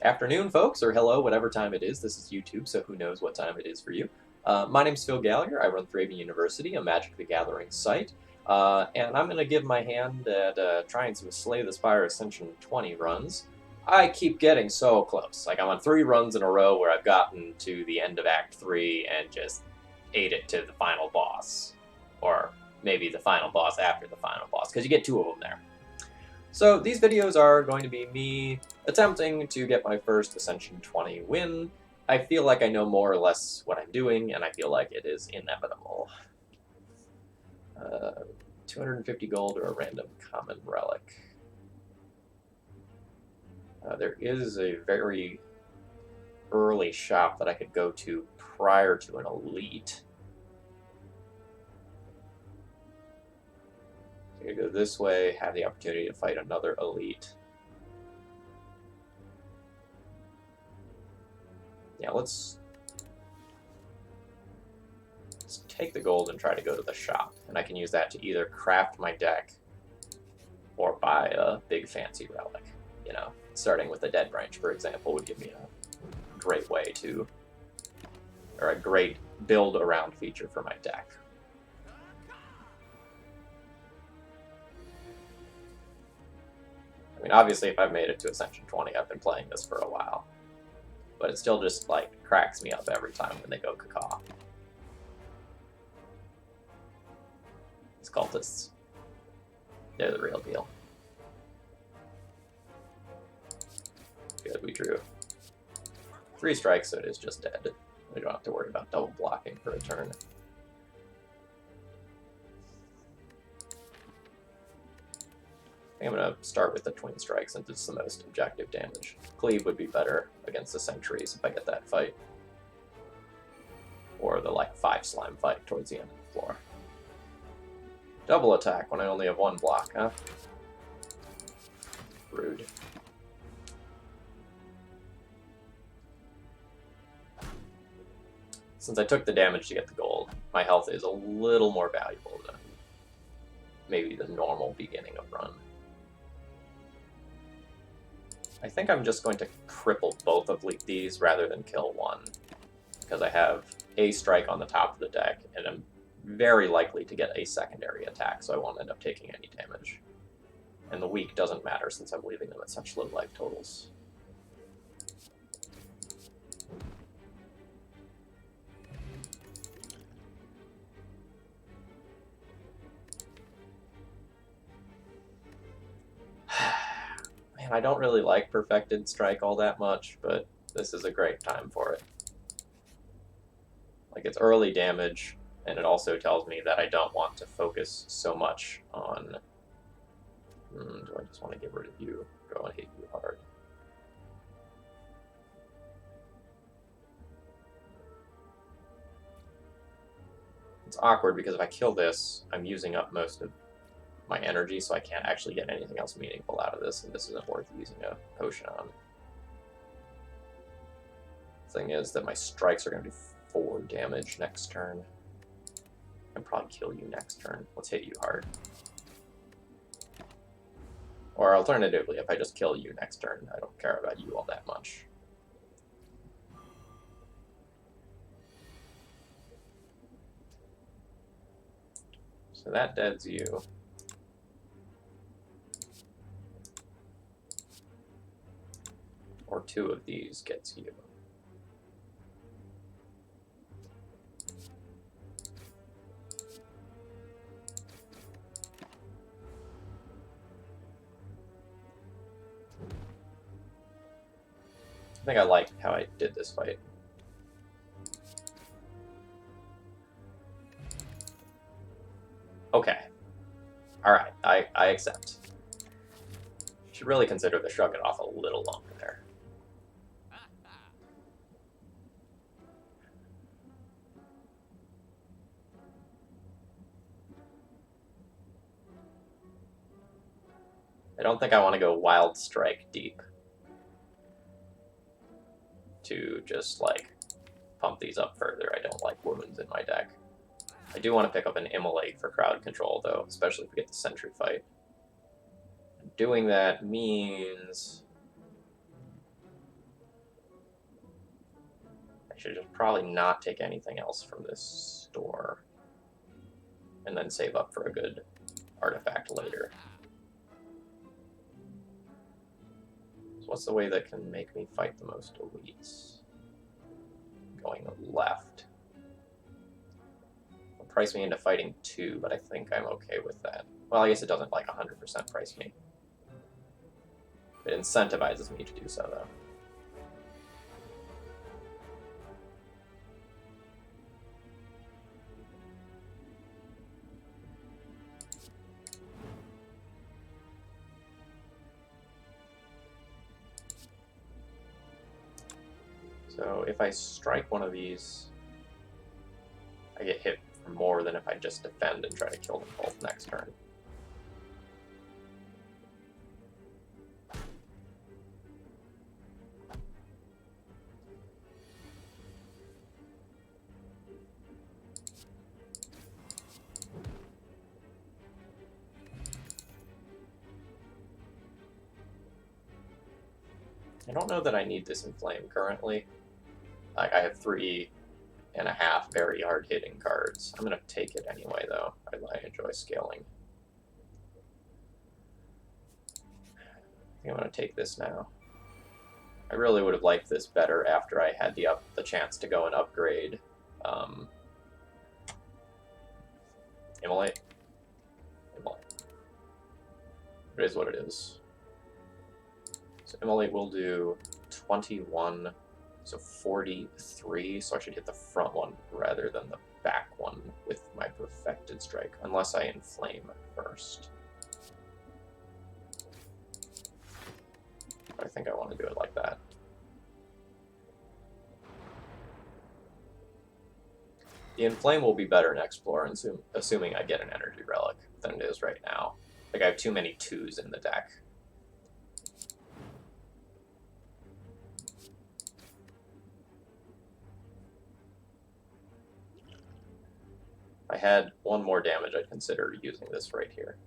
Afternoon, folks, or hello, whatever time it is. This is YouTube, so who knows what time it is for you. My name's Phil Gallagher. I run Thraben University, a Magic the Gathering site, and I'm going to give my hand at trying some Slay the Spire Ascension 20 runs. I keep getting so close. Like, I'm on 3 runs in a row where I've gotten to the end of Act 3 and just ate it to the final boss. Or maybe the final boss after the final boss, because you get 2 of them there. So these videos are going to be me attempting to get my first Ascension 20 win. I feel like I know more or less what I'm doing, and I feel like it is inevitable. 250 gold or a random common relic. There is a very early shop that I could go to prior to an elite. So I go this way, have the opportunity to fight another elite. Yeah, let's take the gold and try to go to the shop. And I can use that to either craft my deck or buy a big fancy relic. You know, starting with the Dead Branch, for example, would give me a great way to, or a great build around feature for my deck. I mean, obviously, if I've made it to Ascension 20, I've been playing this for a while. But it still just, like, cracks me up every time when they go cacaw. These cultists, they're the real deal. Good, we drew 3 strikes, so it is just dead. We don't have to worry about double blocking for a turn. I think I'm going to start with the twin strike since it's the most objective damage. Cleave would be better against the sentries if I get that fight. Or the, like, 5 slime fight towards the end of the floor. Double attack when I only have 1 block, huh? Rude. Since I took the damage to get the gold, my health is a little more valuable than maybe the normal beginning of run. I think I'm just going to cripple both of these rather than kill one, because I have a strike on the top of the deck, and I'm very likely to get a secondary attack, so I won't end up taking any damage. And the weak doesn't matter since I'm leaving them at such low life totals. Man, I don't really like Perfected Strike all that much, but this is a great time for it. Like, it's early damage, and it also tells me that I don't want to focus so much on... do I just want to get rid of you? Do I want to hit you hard? It's awkward because if I kill this, I'm using up most of my energy, so I can't actually get anything else meaningful out of this, and this isn't worth using a potion on. Thing is that my strikes are going to do 4 damage next turn. I'll probably kill you next turn. Let's hit you hard. Or alternatively, if I just kill you next turn, I don't care about you all that much. So that deads you. Or 2 of these gets you. I think I like how I did this fight. Okay. Alright, I accept. Should really consider the shrug it off a little longer there. I don't think I want to go Wild Strike deep to just, like, pump these up further. I don't like wounds in my deck. I do want to pick up an Immolate for crowd control, though, especially if we get the Sentry fight. Doing that means I should just probably not take anything else from this store. And then save up for a good artifact later. So what's the way that can make me fight the most elites? Going left. It'll price me into fighting 2, but I think I'm okay with that. Well, I guess it doesn't like 100% price me. It incentivizes me to do so, though. So if I strike one of these, I get hit for more than if I just defend and try to kill them both next turn. I don't know that I need this Inflame currently. Like, I have 3.5 very hard-hitting cards. I'm going to take it anyway, though. I enjoy scaling. I think I'm going to take this now. I really would have liked this better after I had the chance to go and upgrade Immolate. It is what it is. So Immolate will do 21, so 43, so I should hit the front one rather than the back one with my Perfected Strike, unless I Inflame first. I think I want to do it like that. The Inflame will be better in Explore, assuming I get an Energy Relic, than it is right now. Like, I have too many 2s in the deck. If I had 1 more damage, I'd consider using this right here.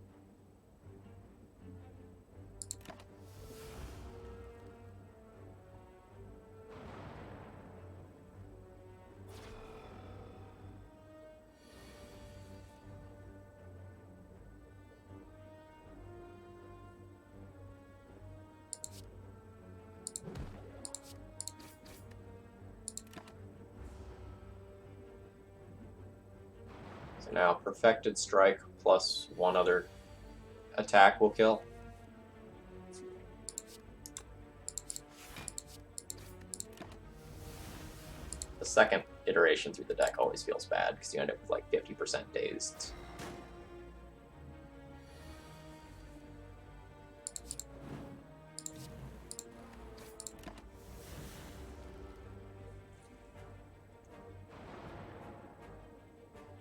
Now, Perfected Strike plus 1 other attack will kill. The second iteration through the deck always feels bad, because you end up with like 50% dazed.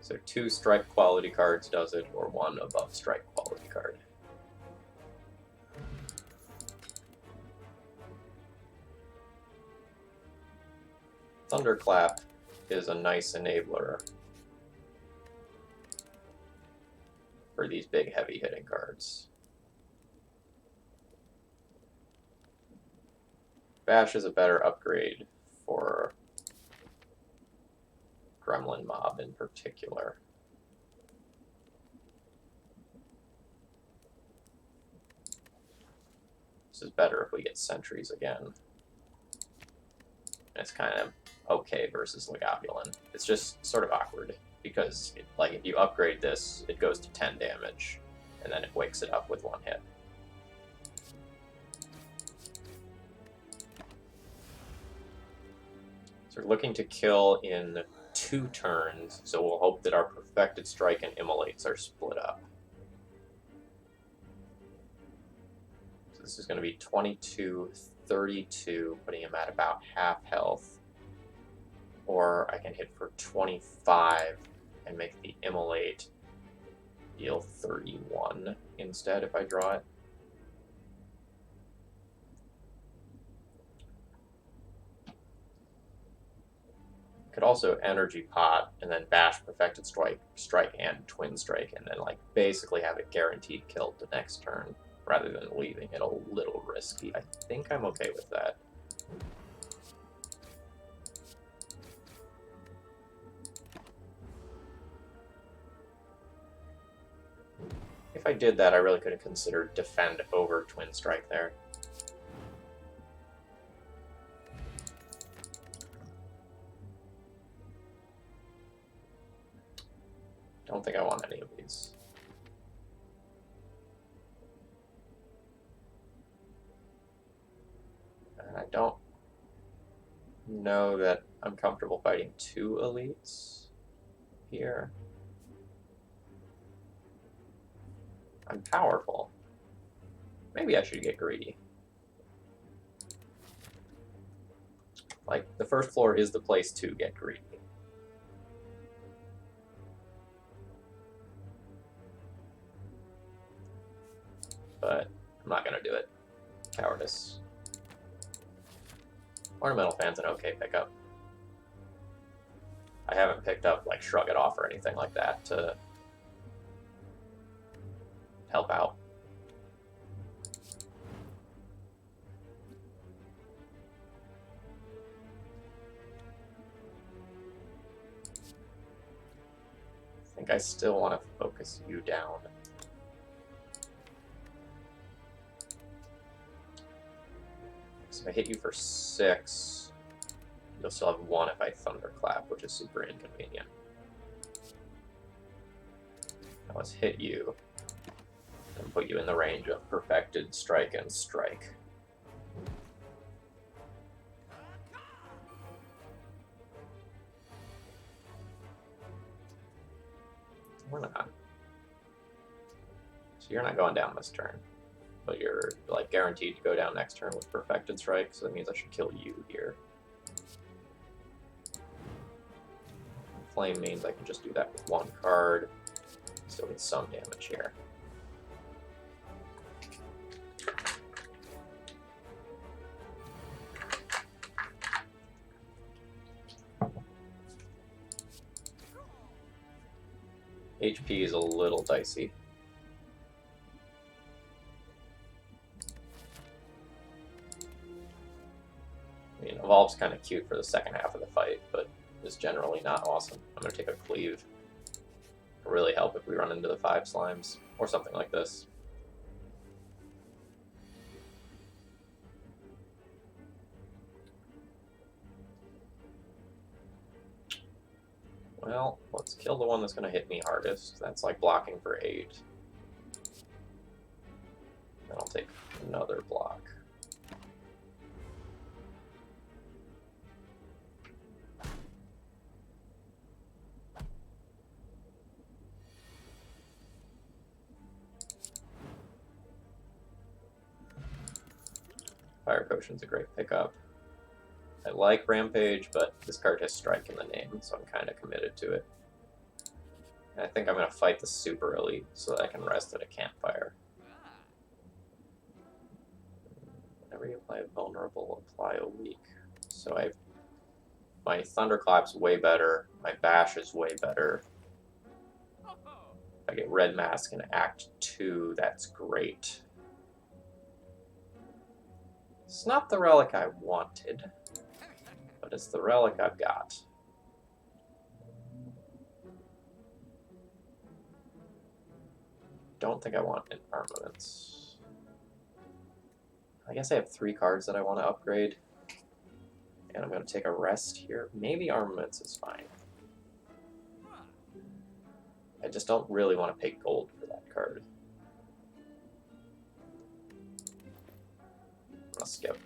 So 2 strike quality cards does it, or 1 above strike quality card. Thunderclap is a nice enabler for these big heavy hitting cards. Bash is a better upgrade for Gremlin Mob in particular. This is better if we get sentries again. It's kind of okay versus Legobulin. It's just sort of awkward because, like, if you upgrade this, it goes to 10 damage, and then it wakes it up with 1 hit. So we're looking to kill in 2 turns, so we'll hope that our Perfected Strike and Immolates are split up. So this is going to be 22, 32, putting him at about half health. Or I can hit for 25 and make the Immolate deal 31 instead if I draw it. Could also Energy Pot and then bash Perfected Strike and Twin Strike, and then like basically have it guaranteed killed the next turn rather than leaving it a little risky. I think I'm okay with that. If I did that, I really could have considered defend over Twin Strike there. Don't think I want any of these. And I don't know that I'm comfortable fighting two elites here. I'm powerful. Maybe I should get greedy. Like, the first floor is the place to get greedy. But I'm not going to do it. Cowardice. Ornamental Fan's an okay pickup. I haven't picked up, like, Shrug It Off or anything like that to help out. I think I still want to focus you down. So if I hit you for 6, you'll still have 1 if I Thunderclap, which is super inconvenient. Now let's hit you and put you in the range of Perfected Strike and Strike. We're not. So you're not going down this turn, but you're like guaranteed to go down next turn with Perfected Strike, so that means I should kill you here. Flame means I can just do that with 1 card. Still get some damage here. HP is a little dicey. I mean, Evolve's kind of cute for the second half of the fight, but is generally not awesome. I'm going to take a Cleave. It'll really help if we run into the 5 slimes, or something like this. Well, let's kill the one that's going to hit me hardest. That's like blocking for 8. Then I'll take another block. Fire Potion's a great pickup. I like Rampage, but this card has Strike in the name, so I'm kind of committed to it. And I think I'm going to fight the Super Elite so that I can rest at a campfire. Whenever you apply a vulnerable, apply a weak. So my Thunderclap's way better, my Bash is way better. If I get Red Mask in Act 2, that's great. It's not the relic I wanted, but it's the relic I've got. Don't think I want an armaments. I guess I have 3 cards that I want to upgrade. And I'm going to take a rest here. Maybe armaments is fine. I just don't really want to pay gold for that card. I'll skip.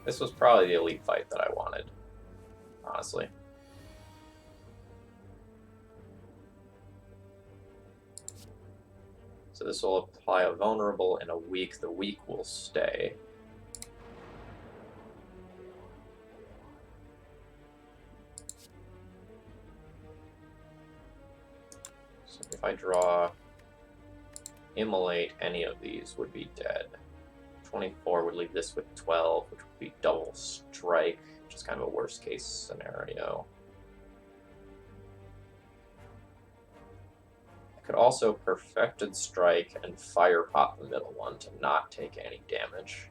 This was probably the elite fight that I wanted, honestly. So this will apply a vulnerable in a weak. The weak will stay. So if I draw Immolate, any of these would be dead. 24 would leave this with 12, which would be double strike, which is kind of a worst case scenario. I could also Perfected Strike and Fire Pop the middle one to not take any damage.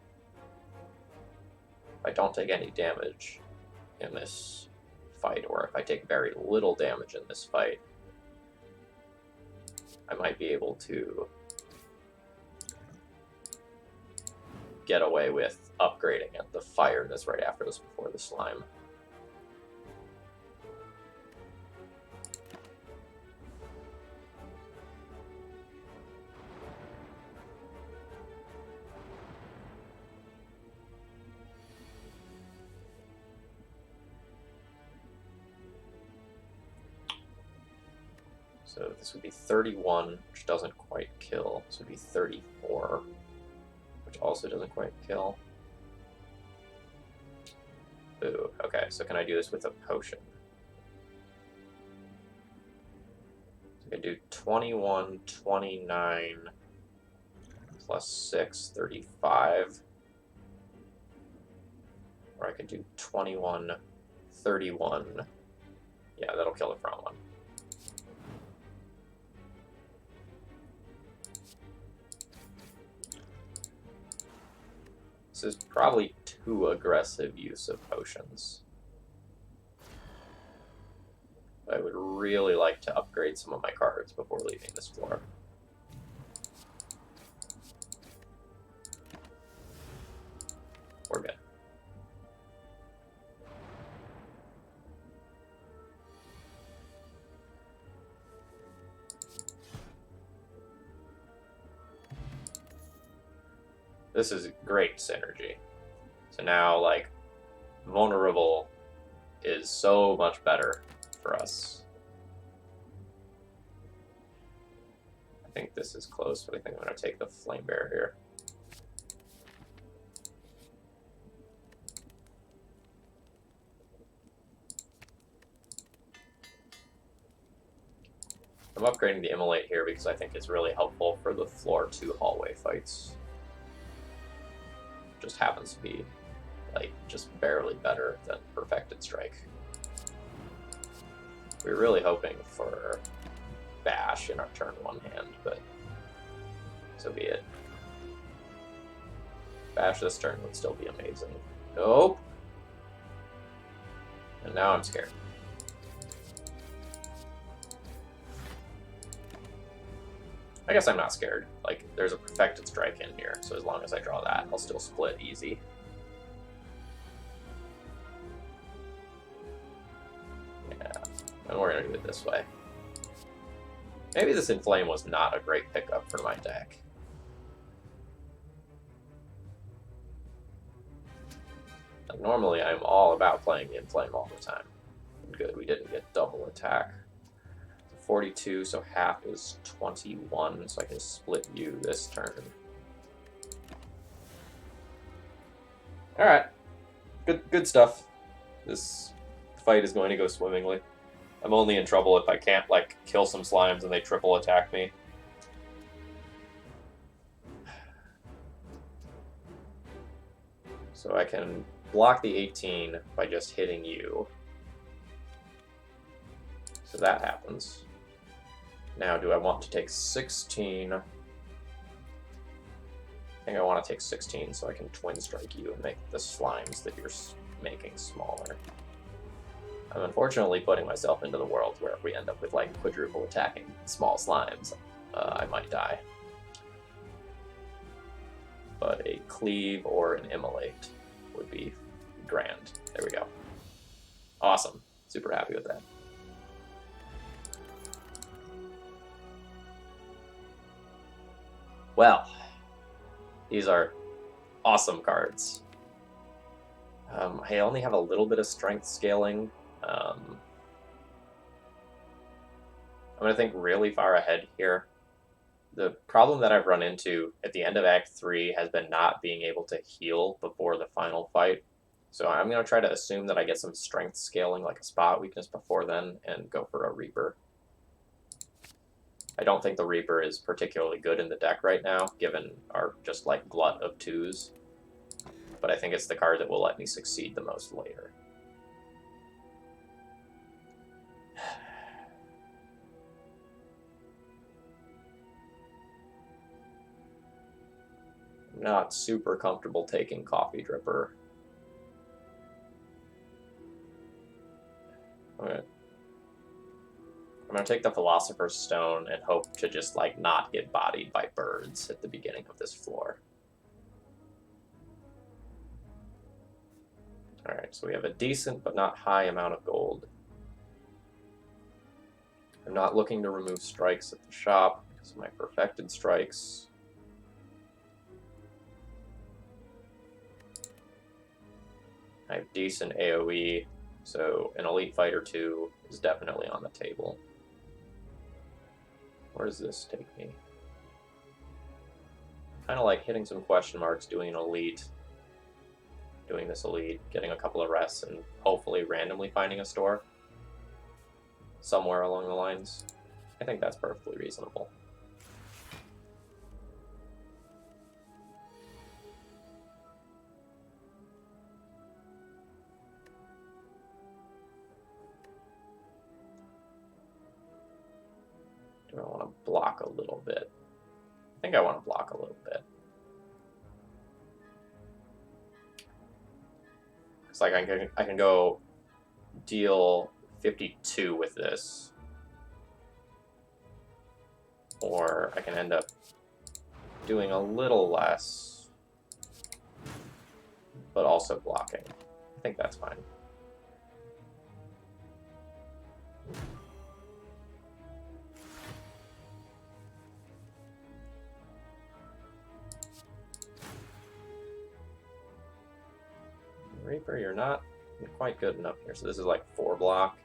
If I don't take any damage in this fight, or if I take very little damage in this fight, I might be able to get away with upgrading at the fire that's right after this before the slime. So this would be 31, which doesn't quite kill. This would be 34, which also doesn't quite kill. Ooh, okay, so can I do this with a potion? So I can do 21, 29, plus 6, 35. Or I could do 21, 31. Yeah, that'll kill the front one. This is probably too aggressive use of potions. I would really like to upgrade some of my cards before leaving this floor. We're good. This is great synergy. So now, like, vulnerable is so much better for us. I think this is close, but I think I'm going to take the flame bear here. I'm upgrading the Immolate here because I think it's really helpful for the floor 2 hallway fights. Just happens to be, like, just barely better than Perfected Strike. We were really hoping for Bash in our turn 1 hand, but so be it. Bash this turn would still be amazing. Nope. And now I'm scared. I guess I'm not scared. Like, there's a Perfected Strike in here, so as long as I draw that, I'll still split easy. Yeah, and we're gonna do it this way. Maybe this Inflame was not a great pickup for my deck. Like, normally, I'm all about playing the Inflame all the time. Good, we didn't get double attack. 42, so half is 21, so I can split you this turn. Alright. Good stuff. This fight is going to go swimmingly. I'm only in trouble if I can't, like, kill some slimes and they triple attack me. So I can block the 18 by just hitting you. So that happens. Now, do I want to take 16? I think I want to take 16 so I can twin strike you and make the slimes that you're making smaller. I'm unfortunately putting myself into the world where if we end up with, like, quadruple attacking small slimes, I might die. But a cleave or an immolate would be grand. There we go. Awesome. Super happy with that. Well, these are awesome cards. I only have a little bit of strength scaling. I'm going to think really far ahead here. The problem that I've run into at the end of Act 3 has been not being able to heal before the final fight. So I'm going to try to assume that I get some strength scaling, like a spot weakness before then, and go for a Reaper. I don't think the Reaper is particularly good in the deck right now, given our just, like, glut of 2s. But I think it's the card that will let me succeed the most later. I'm not super comfortable taking Coffee Dripper. I'm going to take the Philosopher's Stone and hope to just, like, not get bodied by birds at the beginning of this floor. Alright, so we have a decent but not high amount of gold. I'm not looking to remove strikes at the shop because of my perfected strikes. I have decent AoE, so an Elite Fighter 2 is definitely on the table. Where does this take me? Kind of like hitting some question marks, doing an Elite, doing this Elite, getting a couple of rests, and hopefully randomly finding a store somewhere along the lines. I think that's perfectly reasonable. Do I want to block a little bit? I think I want to block a little bit. It's like I can go deal 52 with this, or I can end up doing a little less, but also blocking. I think that's fine. Reaper, you're not quite good enough here. So this is like 4 block.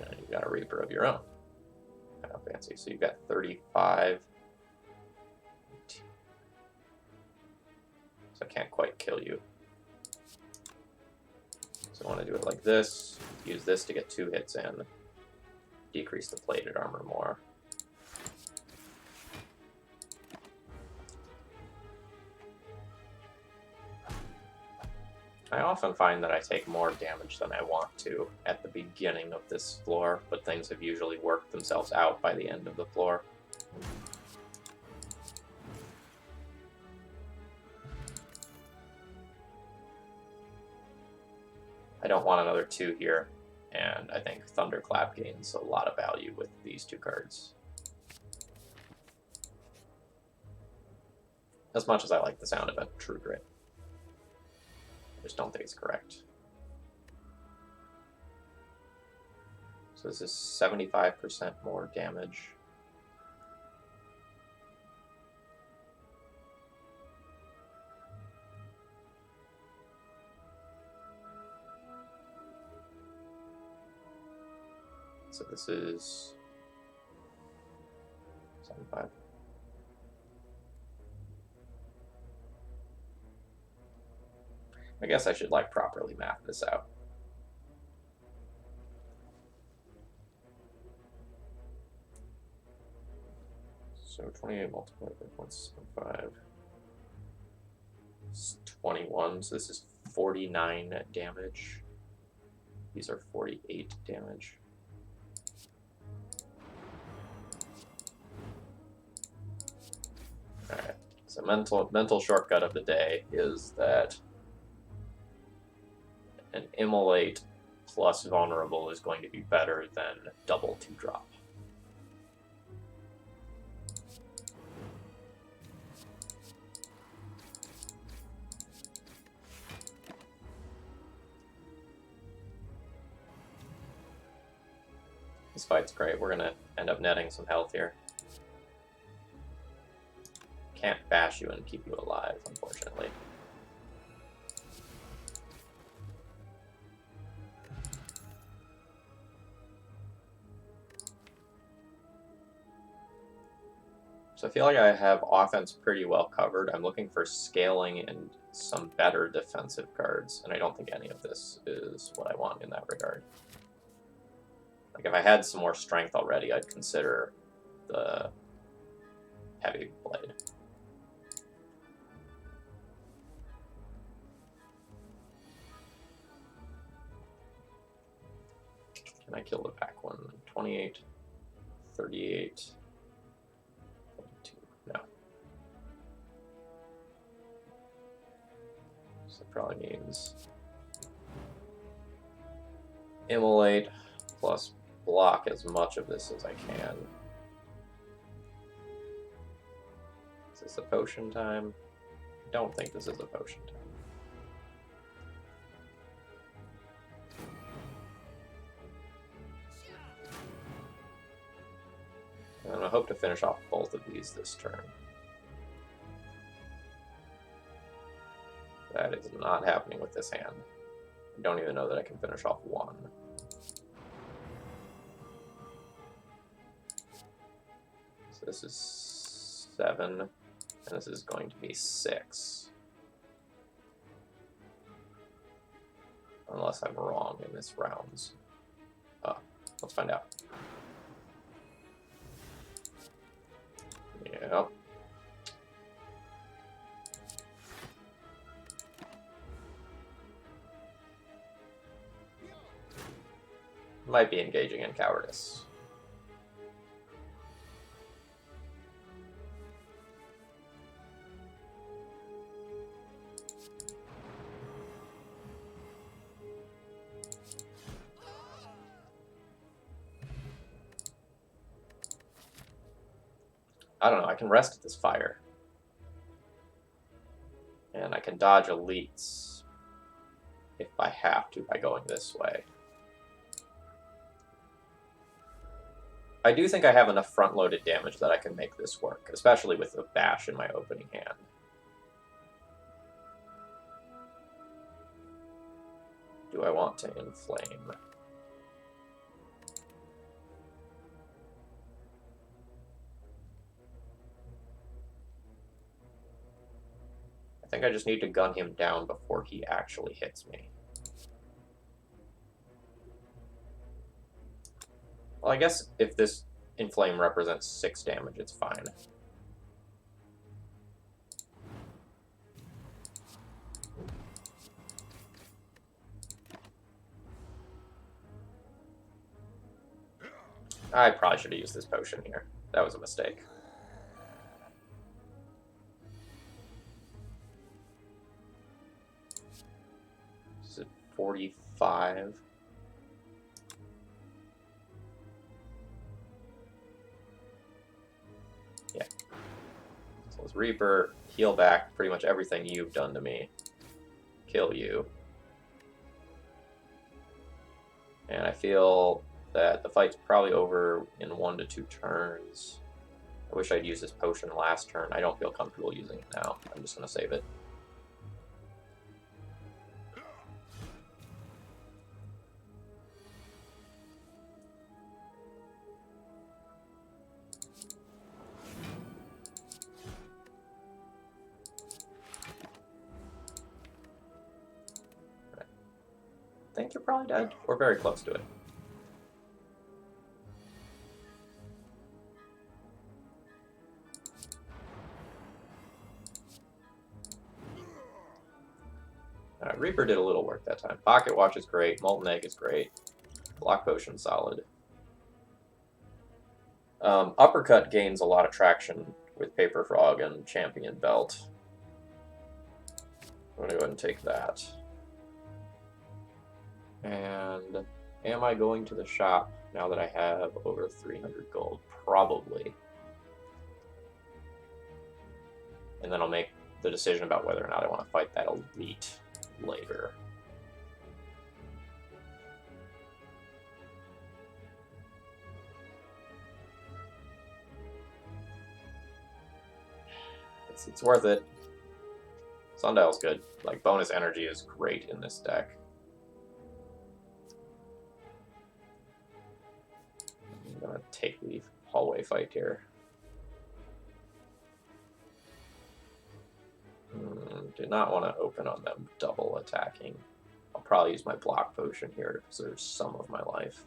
And you got a Reaper of your own. Kind of fancy. So you've got 35. So I can't quite kill you. So I want to do it like this. Use this to get 2 hits in. Decrease the plated armor more. I often find that I take more damage than I want to at the beginning of this floor, but things have usually worked themselves out by the end of the floor. I don't want another 2 here, and I think Thunderclap gains a lot of value with these 2 cards. As much as I like the sound of a True Grit. I just don't think it's correct. So this is 75% more damage. So this is 75. I guess I should like properly map this out. So 28 multiplied by 0.75 is 21. So this is 49 damage. These are 48 damage. Alright, so mental shortcut of the day is that an Immolate plus Vulnerable is going to be better than double 2-drop. This fight's great. We're going to end up netting some health here. Can't bash you and keep you alive, unfortunately. So I feel like I have offense pretty well covered. I'm looking for scaling and some better defensive cards, and I don't think any of this is what I want in that regard. Like if I had some more strength already, I'd consider the Heavy Blade. Can I kill the back one? 28, 38, 22. No. So that probably means immolate plus block as much of this as I can. Is this a potion time? I don't think this is a potion time. And I hope to finish off both of these this turn. That is not happening with this hand. I don't even know that I can finish off one. So this is 7, and this is going to be 6. Unless I'm wrong in this rounds. Let's find out. Yep. Might be engaging in cowardice. I don't know, I can rest at this fire. And I can dodge elites if I have to by going this way. I do think I have enough front-loaded damage that I can make this work, especially with the bash in my opening hand. Do I want to inflame? I think I just need to gun him down before he actually hits me. Well, I guess if this inflame represents 6 damage, it's fine. I probably should have used this potion here. That was a mistake. Is it 45? Yeah. So let's Reaper, heal back pretty much everything you've done to me. Kill you. And I feel that the fight's probably over in 1 to 2 turns. I wish I'd used this potion last turn. I don't feel comfortable using it now. I'm just going to save it. I think you're probably dead. We're very close to it. Reaper did a little work that time. Pocket Watch is great. Molten Egg is great. Block Potion solid. Uppercut gains a lot of traction with Paper Frog and Champion Belt. I'm going to go ahead and take that. And am I going to the shop now that I have over 300 gold? Probably. And then I'll make the decision about whether or not I want to fight that elite later. It's worth it. Sundial's good. Like, bonus energy is great in this deck. I'm gonna take the hallway fight here. Do not want to open on them double attacking. I'll probably use my block potion here to preserve some of my life.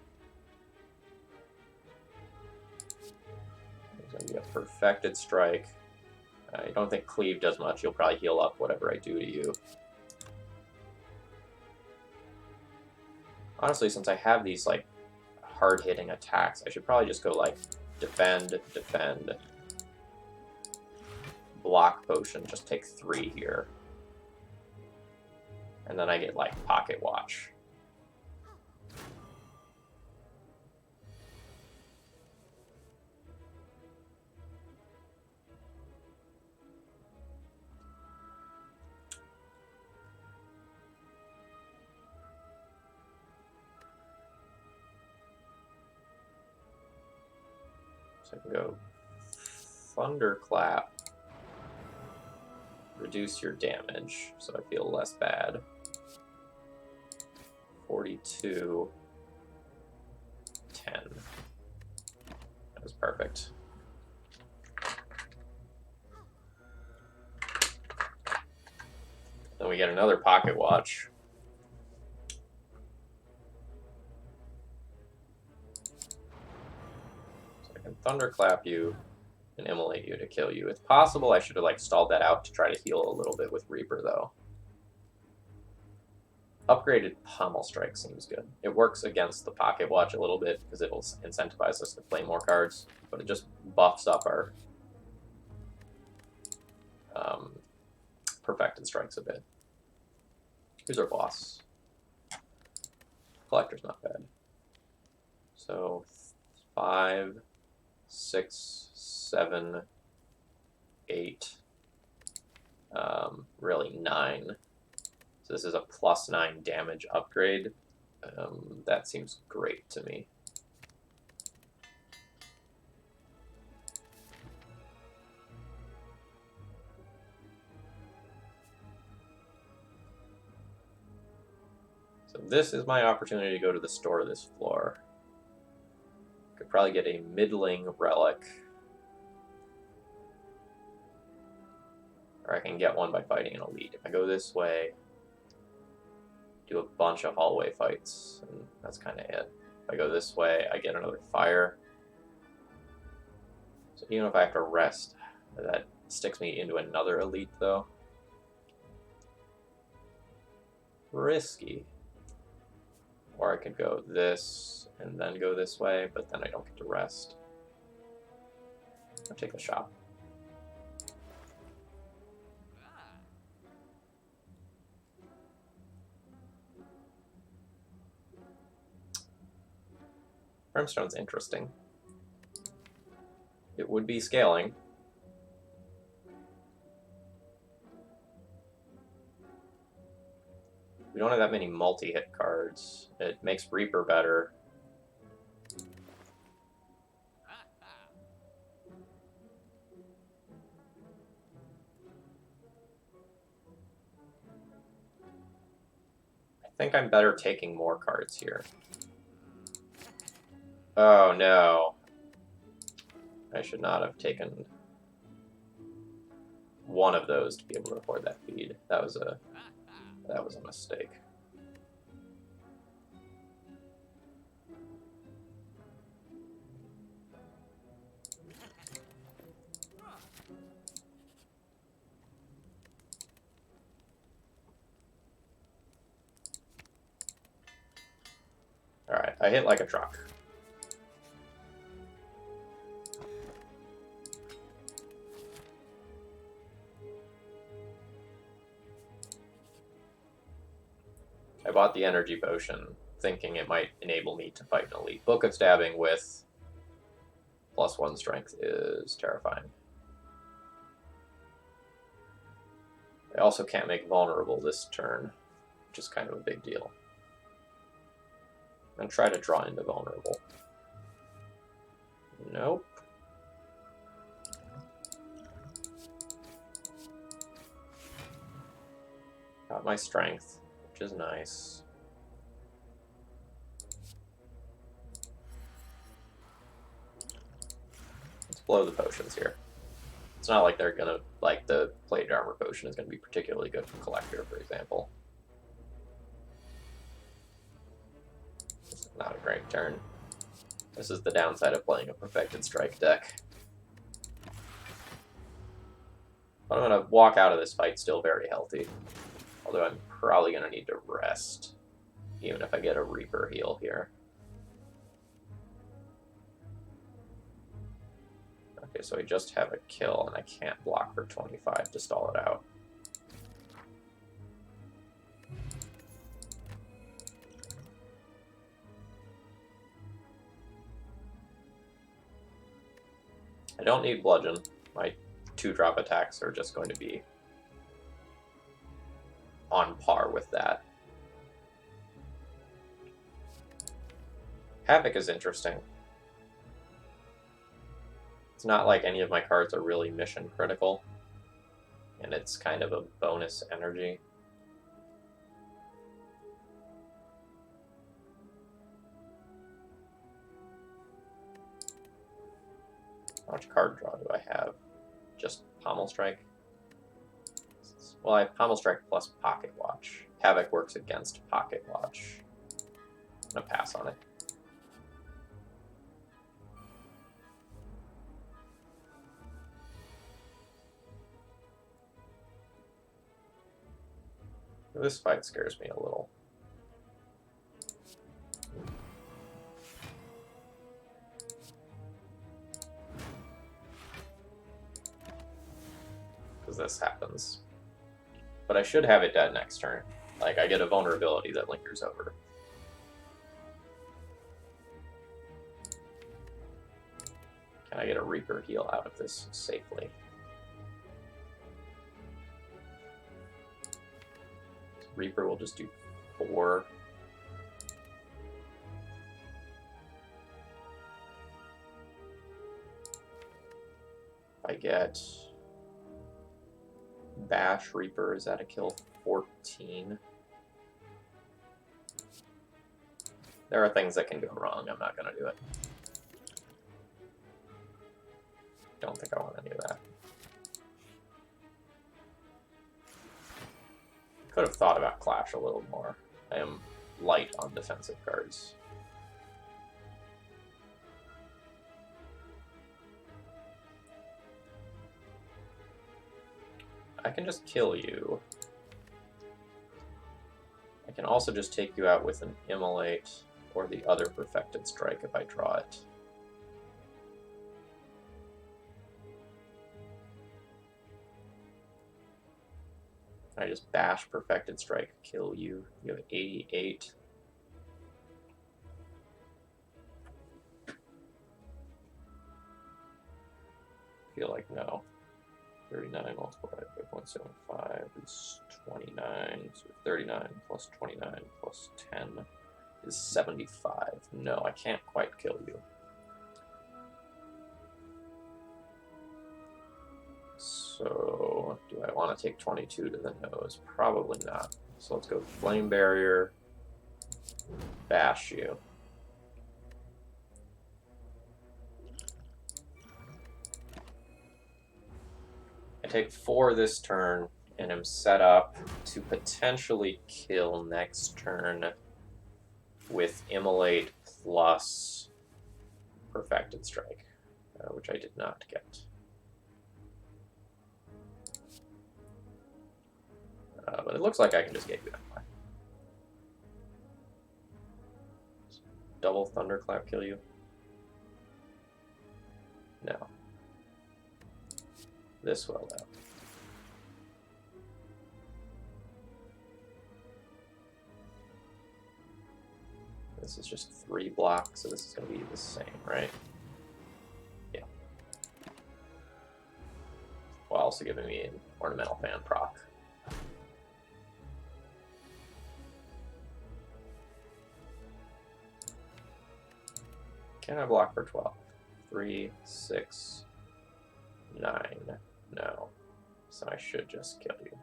There's going to be a perfected strike. I don't think cleave does much. You'll probably heal up whatever I do to you. Honestly, since I have these, like, hard-hitting attacks. I should probably just go like defend, defend, block potion, just take 3 here. And then I get like pocket watch. So I can go Thunderclap, reduce your damage, so I feel less bad. 42, 10. That was perfect. Then we get another pocket watch. So I can thunderclap you and immolate you to kill you. It's possible I should have like stalled that out to try to heal a little bit with Reaper though. Upgraded Pommel Strike seems good. It works against the Pocket Watch a little bit because it'll incentivize us to play more cards, but it just buffs up our Perfected Strikes a bit. Who's our boss? Collector's not bad. So 5, 6, 7, 8, really 9. So this is a +9 damage upgrade. That seems great to me. So this is my opportunity to go to the store this floor. Could probably get a middling relic. Or I can get one by fighting an elite. If I go this way, do a bunch of hallway fights, and that's kind of it. If I go this way, I get another fire. So even if I have to rest, that sticks me into another elite, though. Risky. Or I could go this, and then go this way, but then I don't get to rest. I'll take a shot. Brimstone's interesting. It would be scaling. We don't have that many multi-hit cards. It makes Reaper better. I think I'm better taking more cards here. Oh no. I should not have taken one of those to be able to afford that feed. That was a mistake. Alright, I hit like a truck. I bought the energy potion, thinking it might enable me to fight an elite. Book of Stabbing with +1 strength is terrifying. I also can't make vulnerable this turn, which is kind of a big deal. And try to draw into vulnerable. Nope. Got my strength, which is nice. Let's blow the potions here. It's not like they're gonna, like the plated armor potion is gonna be particularly good for Collector, for example. This is not a great turn. This is the downside of playing a Perfected Strike deck. But I'm gonna walk out of this fight still very healthy. Although I'm probably going to need to rest, even if I get a Reaper heal here. Okay, so I just have a kill, and I can't block for 25 to stall it out. I don't need bludgeon. My 2-drop attacks are just going to be on par with that. Havoc is interesting. It's not like any of my cards are really mission critical, and it's kind of a bonus energy. How much card draw do I have? Just Pommel Strike? Well, I have Pommel Strike plus Pocket Watch. Havoc works against Pocket Watch. I'm going to pass on it. This fight scares me a little. Because this happens. But I should have it dead next turn. Like, I get a vulnerability that lingers over. Can I get a Reaper heal out of this safely? Reaper will just do 4. If I get Bash Reaper, is that a kill 14? There are things that can go wrong. I'm not going to do it. Don't think I want any of that. Could have thought about Clash a little more. I am light on defensive cards. I can just kill you. I can also just take you out with an Immolate or the other Perfected Strike if I draw it. I just bash Perfected Strike, kill you. You have 88. Feel like no. 39 multiplied by 0.75 is 29. So 39 plus 29 plus 10 is 75. No, I can't quite kill you. So, do I want to take 22 to the nose? Probably not. So let's go Flame Barrier, bash you. I take 4 this turn, and am set up to potentially kill next turn with Immolate plus Perfected Strike, which I did not get. But it looks like I can just get you anyway. Double Thunderclap kill you? No. This will, though. This is just 3 blocks, so this is going to be the same, right? Yeah. While also giving me an Ornamental Fan proc. Can I block for 12? 3, 6, 9. No. So I should just kill you.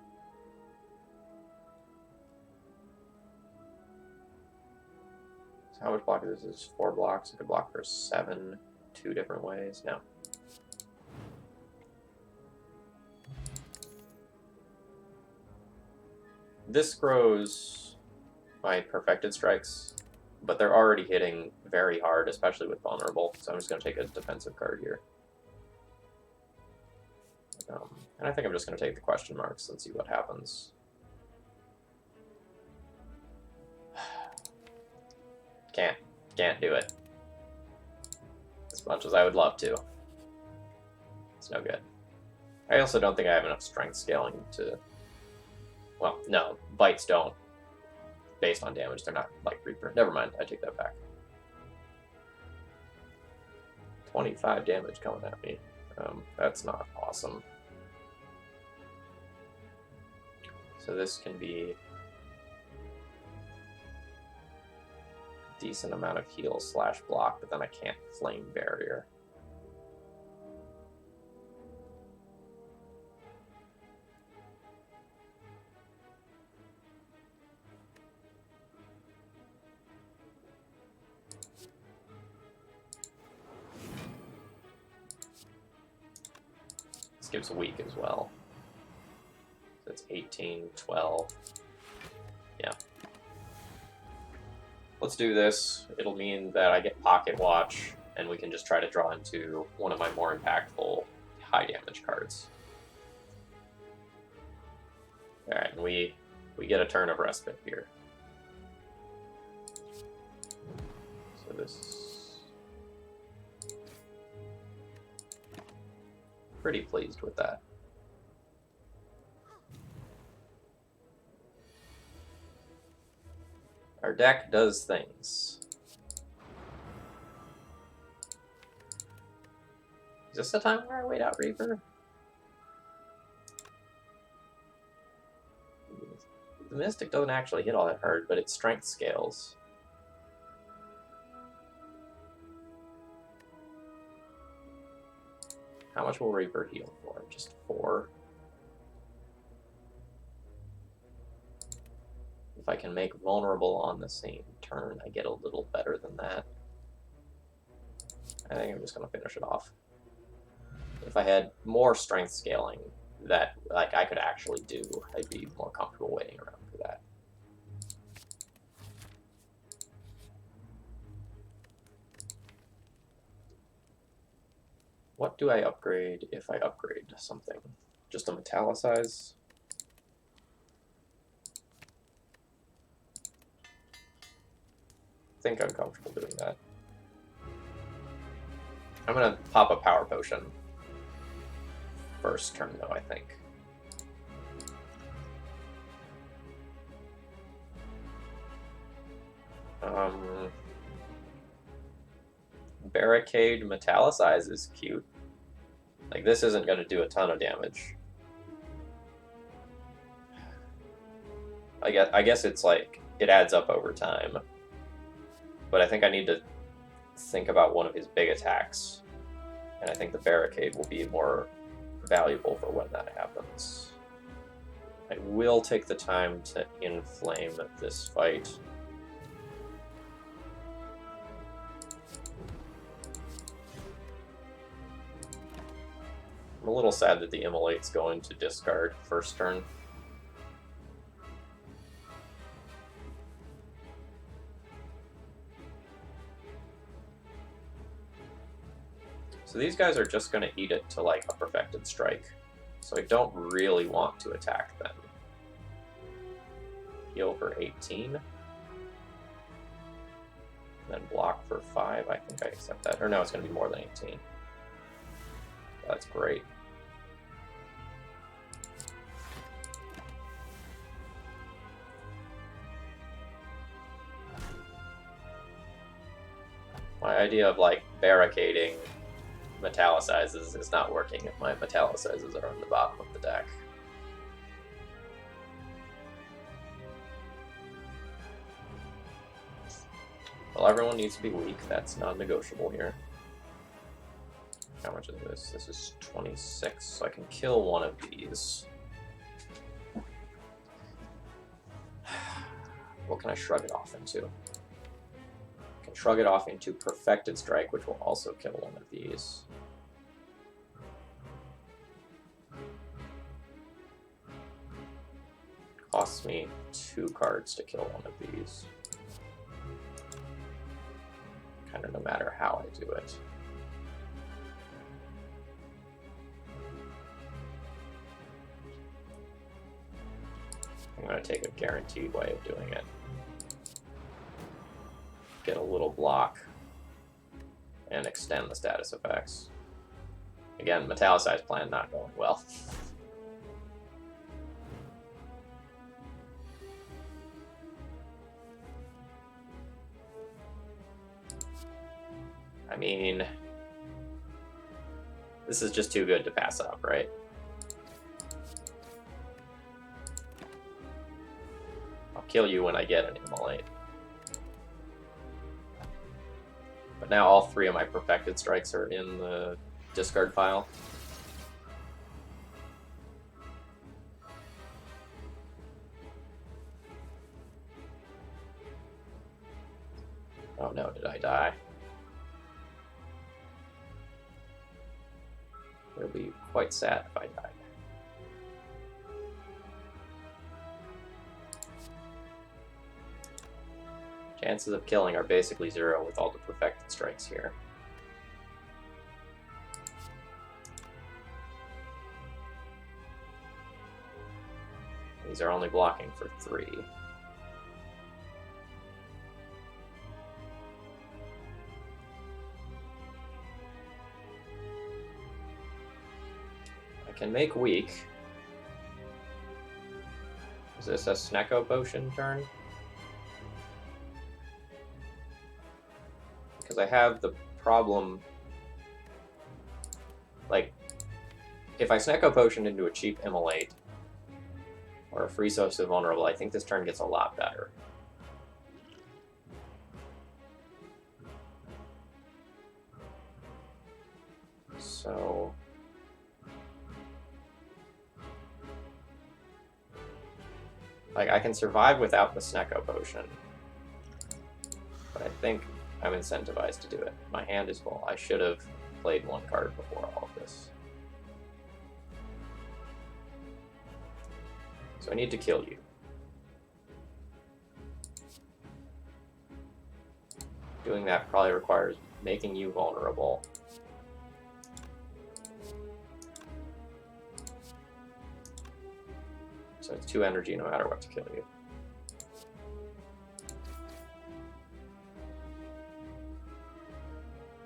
So how much block is this? This is 4 blocks. I could block for 7, 2 different ways. No. This grows my Perfected Strikes, but they're already hitting very hard, especially with Vulnerable, so I'm just going to take a defensive card here. And I think I'm just going to take the question marks and see what happens. Can't do it. As much as I would love to. It's no good. I also don't think I have enough strength scaling to... Well, no, bites don't. Based on damage, they're not like Reaper. Never mind, I take that back. 25 damage coming at me. That's not awesome. So this can be a decent amount of heal / block, but then I can't flame barrier. This gives weak as well. So it's 18, 12. Yeah. Let's do this. It'll mean that I get Pocket Watch, and we can just try to draw into one of my more impactful high damage cards. Alright, and we get a turn of respite here. So this... Pretty pleased with that. Our deck does things. Is this the time where I wait out Reaper? The Mystic doesn't actually hit all that hard, but its strength scales. How much will Reaper heal for? Just 4. If I can make vulnerable on the same turn, I get a little better than that. I think I'm just going to finish it off. If I had more strength scaling that like I could actually do, I'd be more comfortable waiting around for that. What do I upgrade if I upgrade something? Just a metallicize? I think I'm comfortable doing that. I'm gonna pop a power potion first turn though, I think. Barricade metallicize is cute. Like, this isn't going to do a ton of damage. I guess it's like, it adds up over time. But I think I need to think about one of his big attacks. And I think the barricade will be more valuable for when that happens. I will take the time to inflame this fight. I'm a little sad that the Immolate's going to discard first turn. So these guys are just going to eat it to like a Perfected Strike. So I don't really want to attack them. Heal for 18. Then block for 5. I think I accept that. Or no, it's going to be more than 18. That's great. My idea of like barricading metallicizes is not working if my metallicizes are on the bottom of the deck. Well, everyone needs to be weak. That's non-negotiable here. How much is this? This is 26, so I can kill one of these. What can I shrug it off into? I can shrug it off into Perfected Strike, which will also kill one of these. Costs me 2 cards to kill one of these. Kind of no matter how I do it. I'm going to take a guaranteed way of doing it. Get a little block and extend the status effects. Again, metallicized plan not going well. I mean, this is just too good to pass up, right? I'll kill you when I get an immolate. But now all 3 of my perfected strikes are in the discard pile. Oh no, did I die? It'll be quite sad if I died. Chances of killing are basically 0 with all the perfected strikes here. These are only blocking for 3. I can make weak. Is this a Snecko Potion turn? Because I have the problem, like, if I Snecko Potion into a cheap immolate, or a free source of vulnerable, I think this turn gets a lot better. So... like, I can survive without the Snecko Potion, but I think I'm incentivized to do it. My hand is full. I should have played 1 card before all of this. So I need to kill you. Doing that probably requires making you vulnerable. So it's 2 energy no matter what to kill you.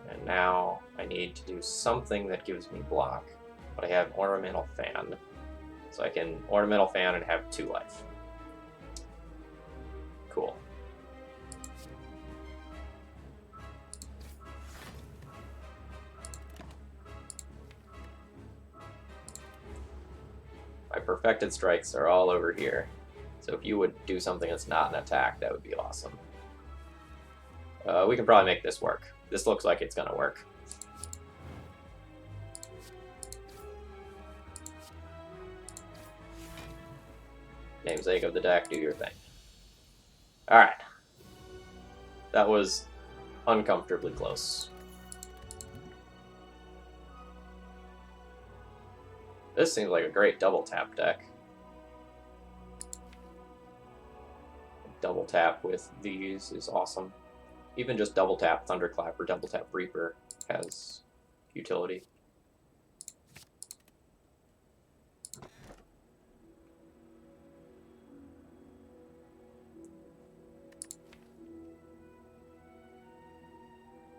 And now I need to do something that gives me block. But I have Ornamental Fan. So I can Ornamental Fan and have 2 life. Cool. My perfected strikes are all over here. So if you would do something that's not an attack, that would be awesome. We can probably make this work. This looks like it's gonna work. Namesake of the deck, do your thing. Alright. That was uncomfortably close. This seems like a great double tap deck. Double tap with these is awesome. Even just double tap Thunderclap or double tap Reaper has utility.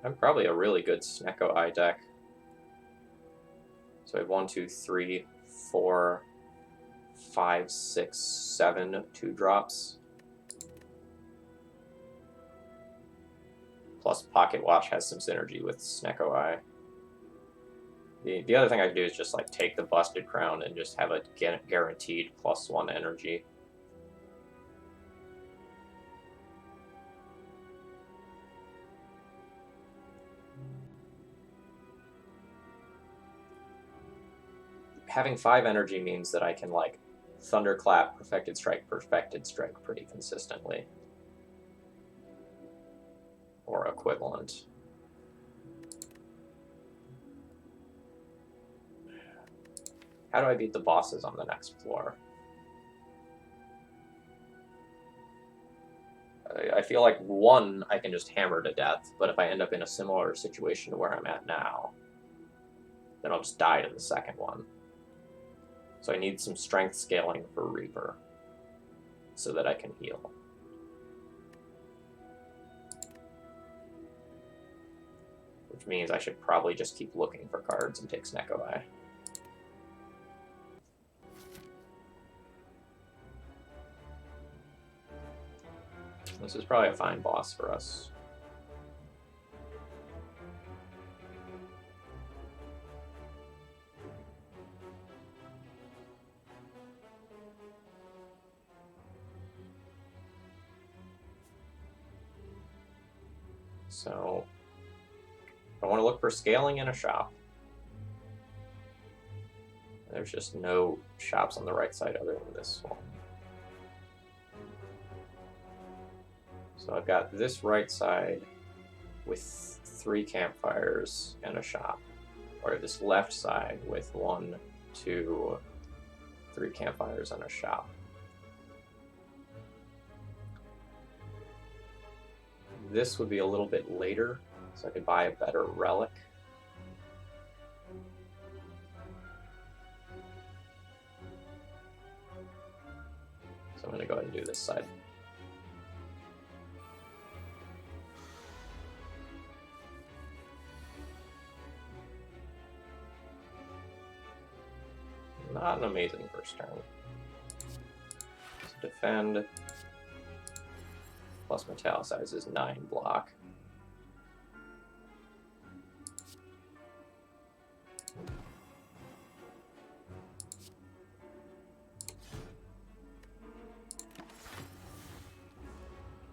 I'm probably a really good Snecko Eye deck. So I have 1, 2, 3, 4, 5, 6, 7 2-drops. Plus Pocket Watch has some synergy with Snecko Eye. The other thing I can do is just like take the Busted Crown and just have a guaranteed +1 energy. Having 5 energy means that I can like Thunderclap, Perfected Strike pretty consistently. Or equivalent. How do I beat the bosses on the next floor? I feel like 1 I can just hammer to death, but if I end up in a similar situation to where I'm at now, then I'll just die to the second one. So I need some strength scaling for Reaper so that I can heal. which means I should probably just keep looking for cards and take Snecko Eye. This is probably a fine boss for us. So I want to look for scaling in a shop. There's just no shops on the right side other than this one. So I've got this right side with 3 campfires and a shop. Or this left side with 1, 2, 3 campfires and a shop. This would be a little bit later, so I could buy a better relic. So I'm going to go ahead and do this side. Not an amazing first turn. So defend. Plus Metallicize is 9 block.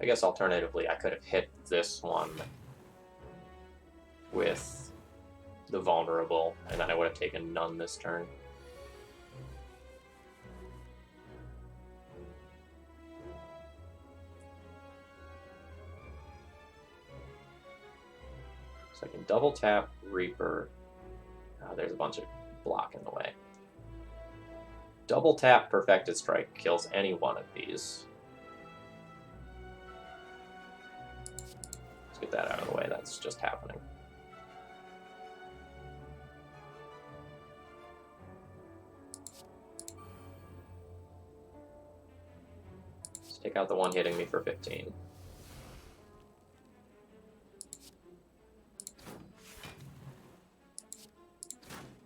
I guess alternatively I could have hit this one with the vulnerable, and then I would have taken none this turn. So I can double tap Reaper. There's a bunch of block in the way. Double tap Perfected Strike kills any one of these. Let's get that out of the way. That's just happening. Let's take out the one hitting me for 15.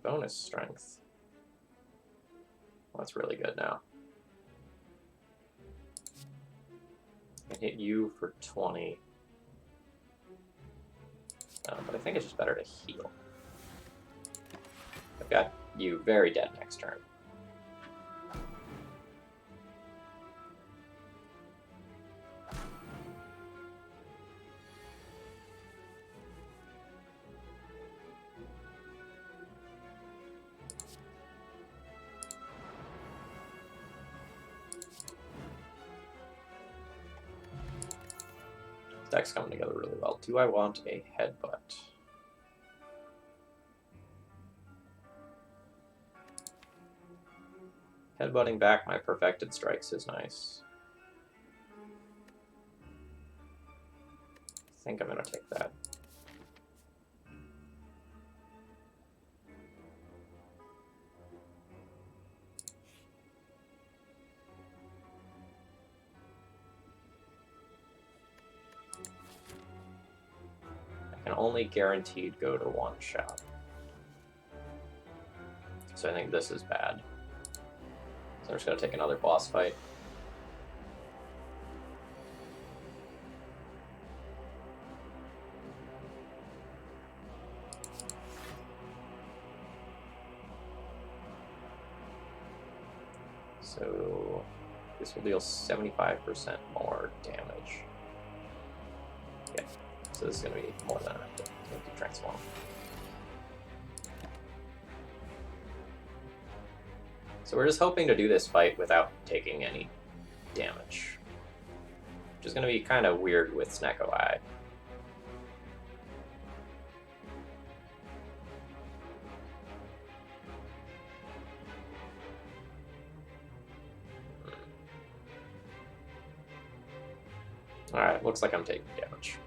Bonus strength. Well, that's really good now. I hit you for 20. But I think it's just better to heal. I've got you very dead next turn. Deck's coming together really well. Do I want a headbutt? Headbutting back my Perfected Strikes is nice. I think I'm going to take that. I can only guaranteed go to 1 shot. So I think this is bad. So I'm just going to take another boss fight. So this will deal 75% more damage. Yeah, so this is going to be more than enough to transform. So we're just hoping to do this fight without taking any damage, which is going to be kind of weird with Snecko Eye. Alright, looks like I'm taking damage.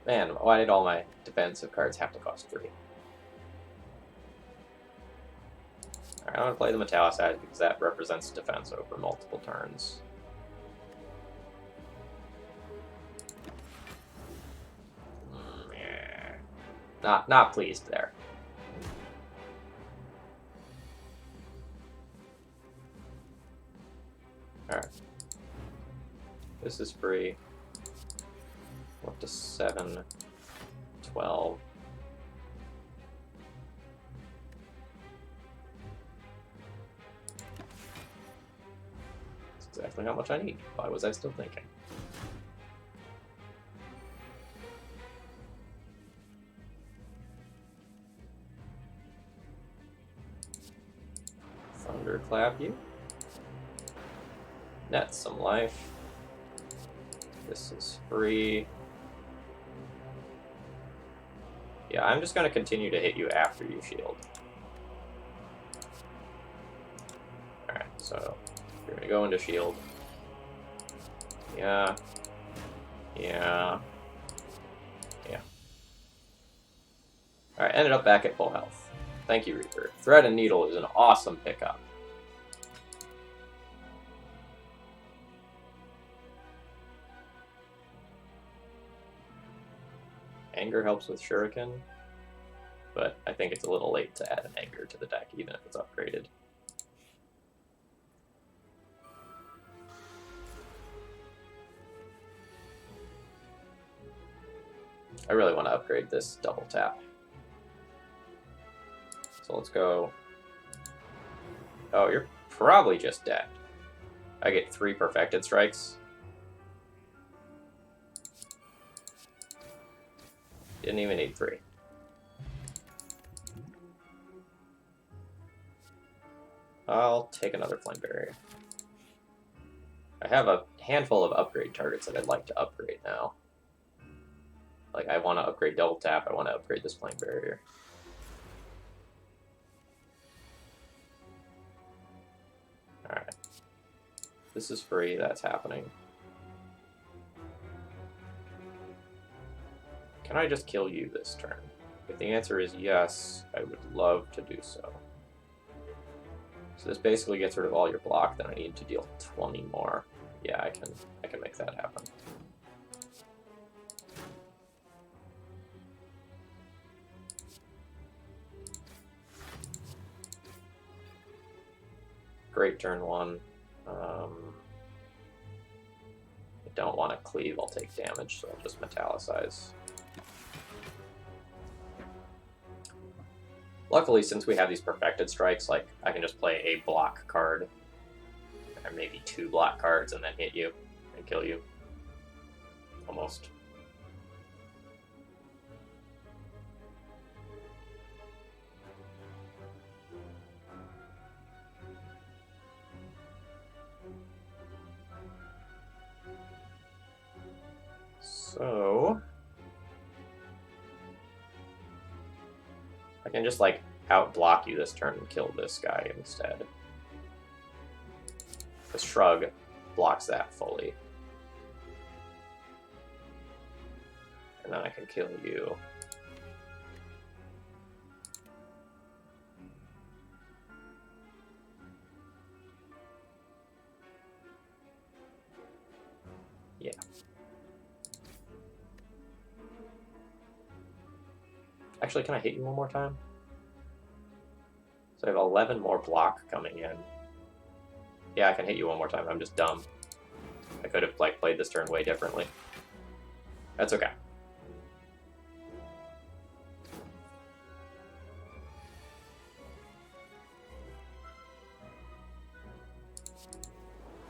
Man, why did all my defensive cards have to cost 3? Alright, I'm going to play the Metallicized because that represents defense over multiple turns. Yeah. Not pleased there. Alright. This is free. Up to 7, 12. That's exactly how much I need. Why was I still thinking? Thunderclap you. Net some life. This is free. Yeah, I'm just going to continue to hit you after you shield. Alright, so you're going to go into shield. Yeah. Yeah. Yeah. Alright, ended up back at full health. Thank you, Reaper. Thread and Needle is an awesome pickup. Anger helps with Shuriken, but I think it's a little late to add an Anger to the deck, even if it's upgraded. I really want to upgrade this double tap. So let's go. Oh, you're probably just dead. I get 3 perfected strikes. Didn't even need 3. I'll take another Flame Barrier. I have a handful of upgrade targets that I'd like to upgrade now. Like, I want to upgrade Double Tap, I want to upgrade this Flame Barrier. Alright. This is free, that's happening. Can I just kill you this turn? If the answer is yes, I would love to do so. So this basically gets rid of all your block, then I need to deal 20 more. Yeah, I can make that happen. Great turn 1. I don't want to cleave, I'll take damage, so I'll just Metallicize. Luckily, since we have these perfected strikes, like, I can just play a block card, or maybe 2 block cards, and then hit you and kill you. Almost. So I can just like out-block you this turn and kill this guy instead. The Shrug blocks that fully. And then I can kill you. Yeah. Actually, can I hit you one more time? So I have 11 more block coming in. Yeah, I can hit you one more time. I'm just dumb. I could have like played this turn way differently. That's okay.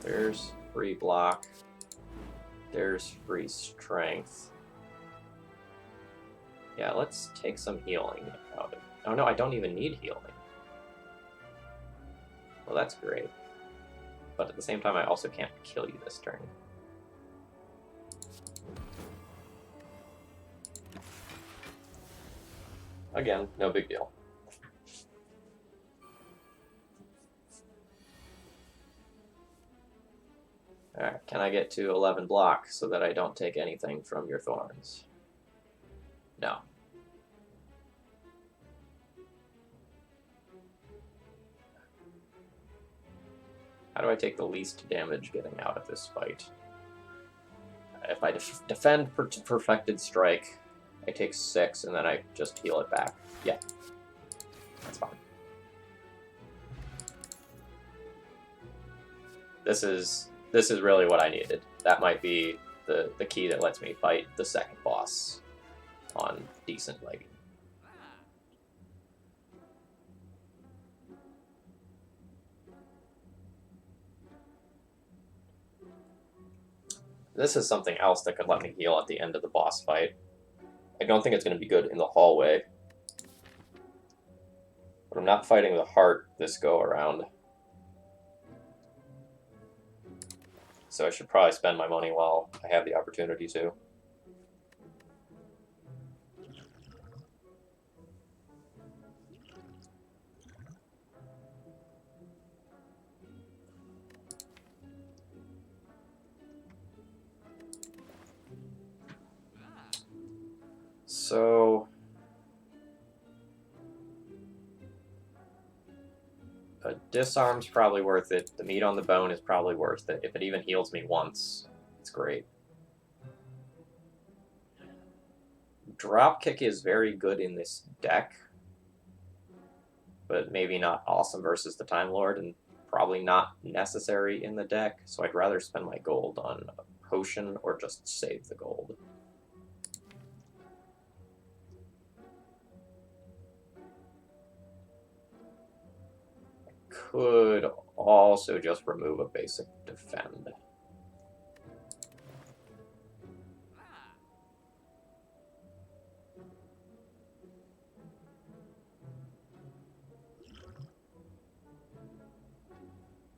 There's free block. There's free strength. Yeah, let's take some healing out of it. Oh no, I don't even need healing. Well, that's great. But at the same time, I also can't kill you this turn. Again, no big deal. Alright, can I get to 11 block so that I don't take anything from your thorns? No. How do I take the least damage getting out of this fight? If I defend Perfected Strike, I take 6, and then I just heal it back. Yeah, that's fine. This is really what I needed. That might be the key that lets me fight the second boss on decent legging. This is something else that could let me heal at the end of the boss fight. I don't think it's going to be good in the hallway. But I'm not fighting the heart this go around. So I should probably spend my money while I have the opportunity to. So a disarm's probably worth it. The meat on the bone is probably worth it. If it even heals me once, it's great. Dropkick is very good in this deck, but maybe not awesome versus the Time Lord, and probably not necessary in the deck, so I'd rather spend my gold on a potion or just save the gold. Could also just remove a basic defend.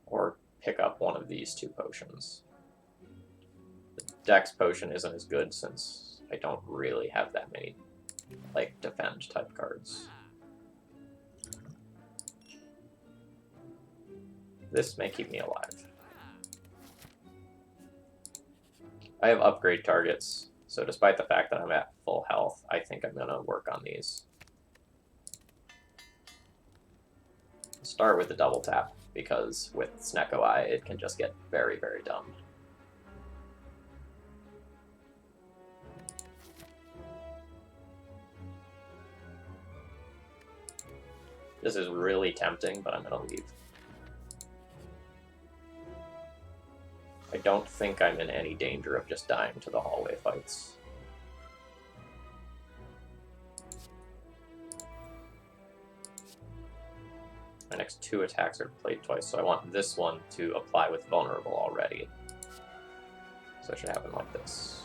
Or pick up one of these 2 potions. The Dex potion isn't as good since I don't really have that many, like, defend type cards. This may keep me alive. I have upgrade targets, so despite the fact that I'm at full health, I think I'm going to work on these. Start with the double tap, because with Snecko Eye, it can just get very, very dumb. This is really tempting, but I'm going to leave. I don't think I'm in any danger of just dying to the hallway fights. My next 2 attacks are played twice, so I want this one to apply with vulnerable already. So it should happen like this.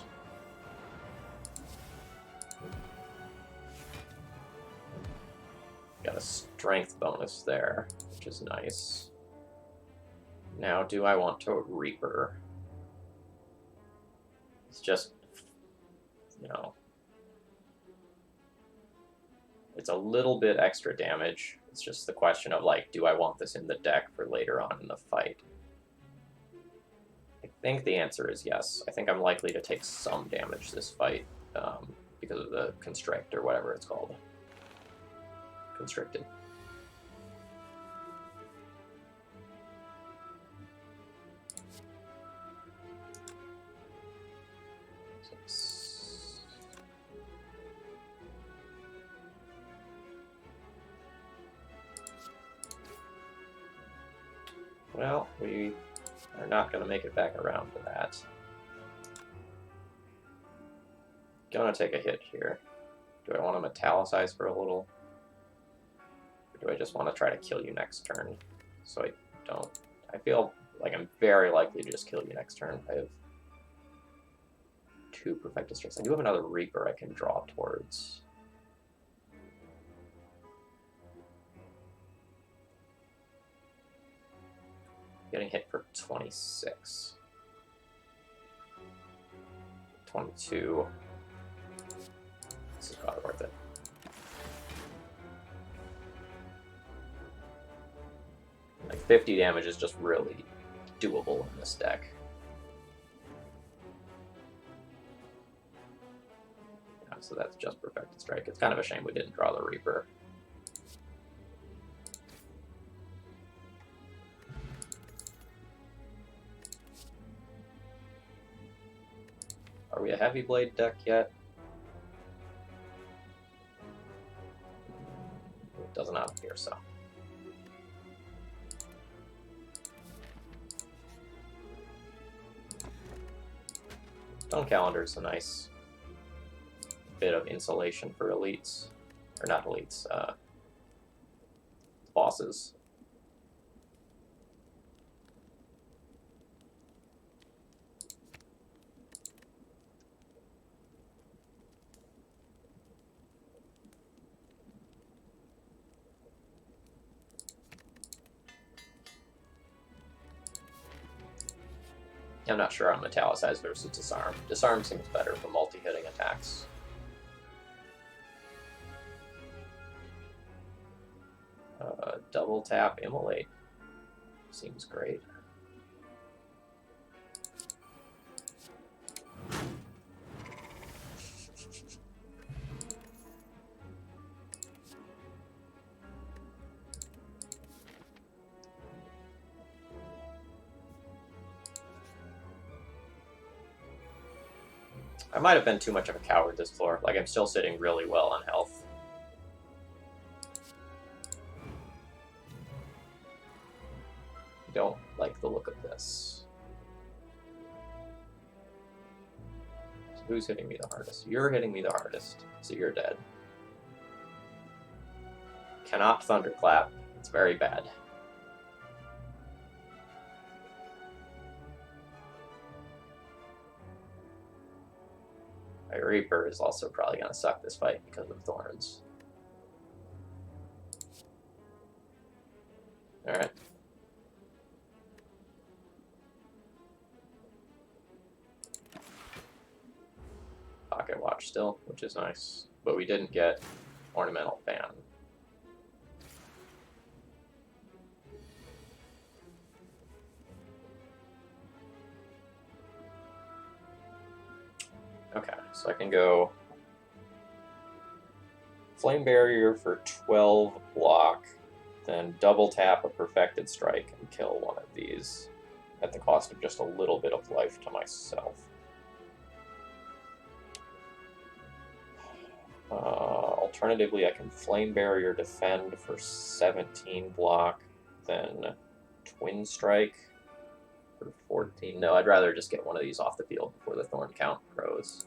Got a strength bonus there, which is nice. Now, do I want to Reaper? It's just, you know, it's a little bit extra damage. It's just the question of, like, do I want this in the deck for later on in the fight? I think the answer is yes. I think I'm likely to take some damage this fight because of the Constrict, or whatever it's called. Constricted. Well, we are not going to make it back around to that. Gonna take a hit here. Do I want to metallicize for a little? Or do I just want to try to kill you next turn? So I don't... I feel like I'm very likely to just kill you next turn. I have 2 Perfected Strikes. I do have another Reaper I can draw towards. Getting hit for 26. 22. This is probably worth it. Like 50 damage is just really doable in this deck. Yeah, so that's just Perfected Strike. It's kind of a shame we didn't draw the Reaper. Are we a heavy blade deck yet? It does not appear so. Stone Calendar is a nice bit of insulation for elites. Or not elites, bosses. I'm not sure on Metallicize versus Disarm. Disarm seems better for multi-hitting attacks. Double tap Immolate seems great. I might have been too much of a coward this floor. Like, I'm still sitting really well on health. Don't like the look of this. So who's hitting me the hardest? You're hitting me the hardest, so you're dead. Cannot Thunderclap. It's very bad. My Reaper is also probably going to suck this fight because of Thorns. Alright. Pocket Watch still, which is nice. But we didn't get Ornamental Fan. Okay, so I can go Flame Barrier for 12 block, then double tap a Perfected Strike and kill one of these at the cost of just a little bit of life to myself. Alternatively, I can Flame Barrier defend for 17 block, then Twin Strike for 14. No, I'd rather just get one of these off the field before the Thorn count grows.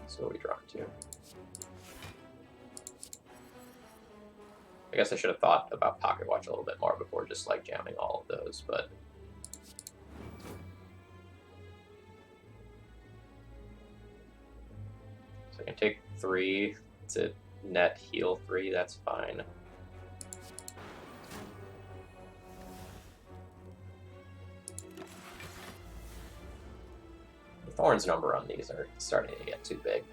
So we draw 2. I guess I should have thought about Pocket Watch a little bit more before just like jamming all of those, but so I can take 3 to net heal 3, that's fine. The Thorns number on these are starting to get too big.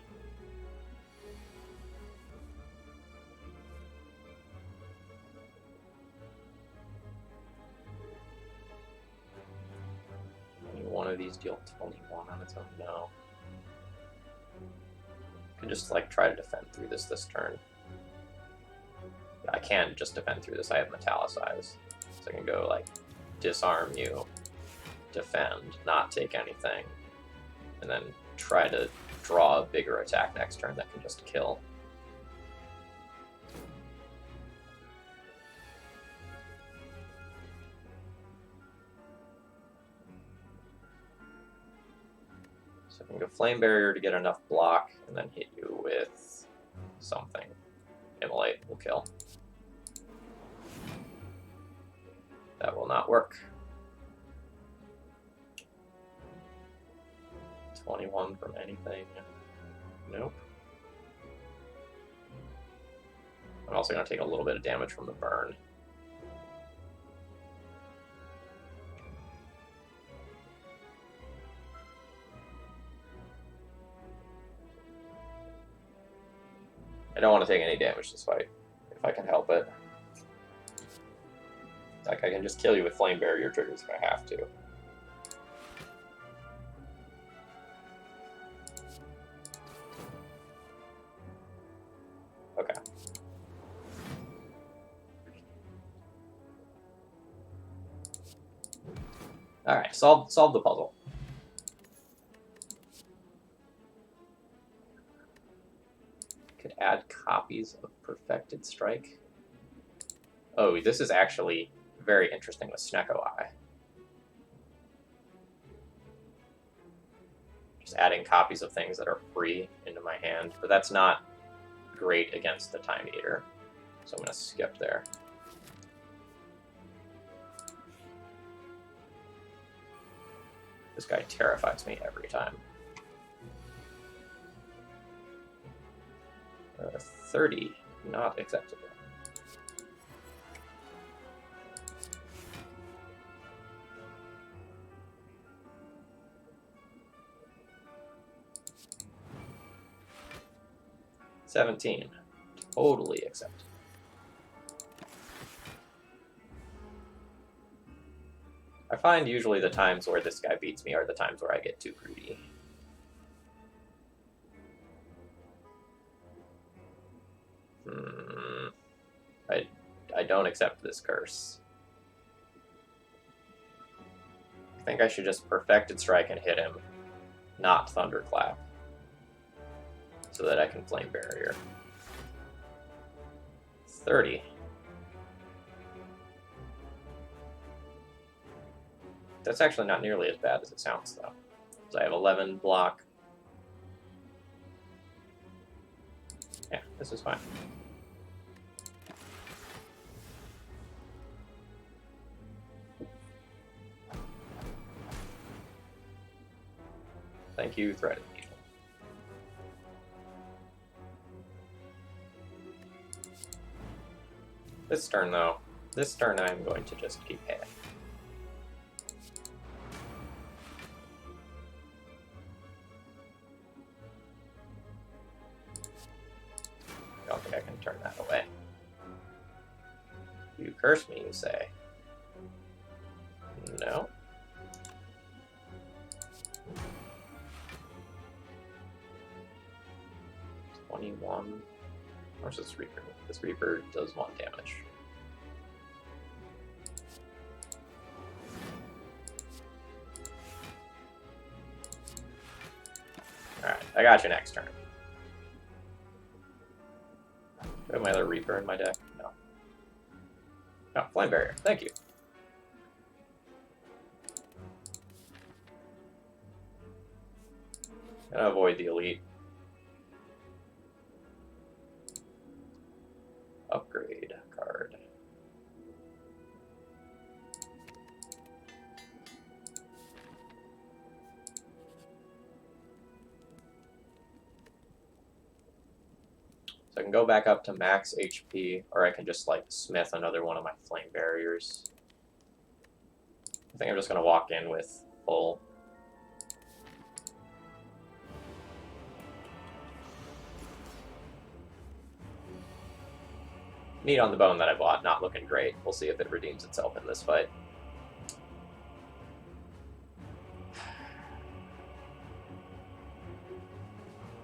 One of these deal 21 on its own? No. I can just like try to defend through this turn. I can't just defend through this, I have Metallicize. So I can go like disarm you, defend, not take anything, and then try to draw a bigger attack next turn that can just kill. So I can go Flame Barrier to get enough block, and then hit you with something. Immolate will kill. That will not work. 21 from anything. Nope. I'm also going to take a little bit of damage from the burn. don't want to take any damage this fight, if I can help it. Like, I can just kill you with flame barrier triggers if I have to. Okay. Alright, solve the puzzle. Could add copies of Perfected Strike. Oh, this is actually very interesting with Snecko Eye. Just adding copies of things that are free into my hand, but that's not great against the Time Eater. So I'm going to skip there. This guy terrifies me every time. 30, not acceptable. $17, totally acceptable. I find usually the times where this guy beats me are the times where I get too greedy. I don't accept this curse. I think I should just Perfected Strike and hit him, not Thunderclap, so that I can Flame Barrier. 30. That's actually not nearly as bad as it sounds, though. So I have 11 block. Yeah, this is fine. Thank you, ThrabenU. This turn, though, I'm going to just keep hitting. I don't think I can turn that away. You curse me, you say. No. Where's this Reaper? This Reaper does 1 damage. Alright, I got you next turn. Do I have my other Reaper in my deck? No. No, Flame Barrier. Thank you. Gonna avoid the Elite. Upgrade card. So I can go back up to max HP, or I can just like smith another one of my Flame Barriers. I think I'm just gonna walk in with full. Meat on the bone that I bought, not looking great. We'll see if it redeems itself in this fight.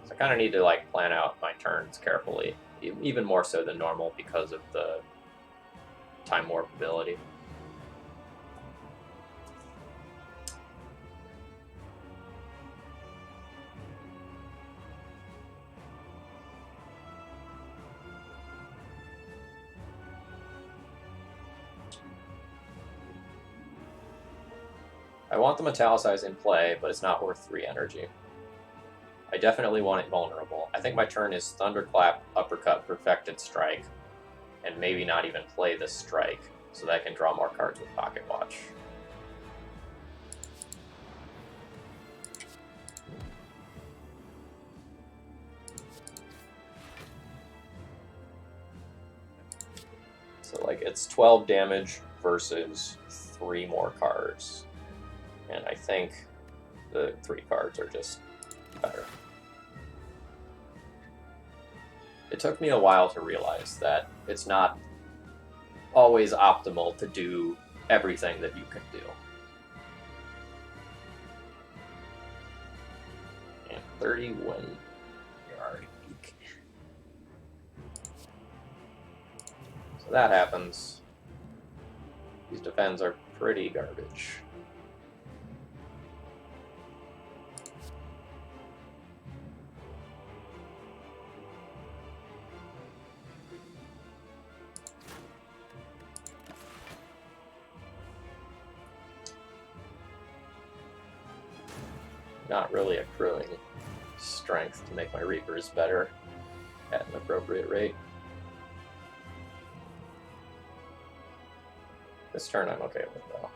So I kind of need to like plan out my turns carefully, even more so than normal because of the Time Warp ability. I want the Metallicize in play, but it's not worth 3 energy. I definitely want it vulnerable. I think my turn is Thunderclap, Uppercut, Perfected Strike, and maybe not even play the Strike, so that I can draw more cards with Pocket Watch. So like it's 12 damage versus 3 more cards. And I think the 3 cards are just better. It took me a while to realize that it's not always optimal to do everything that you can do. And 30 when you're already weak. So that happens. These defends are pretty garbage. Not really accruing strength to make my Reapers better at an appropriate rate. This turn I'm okay with, though.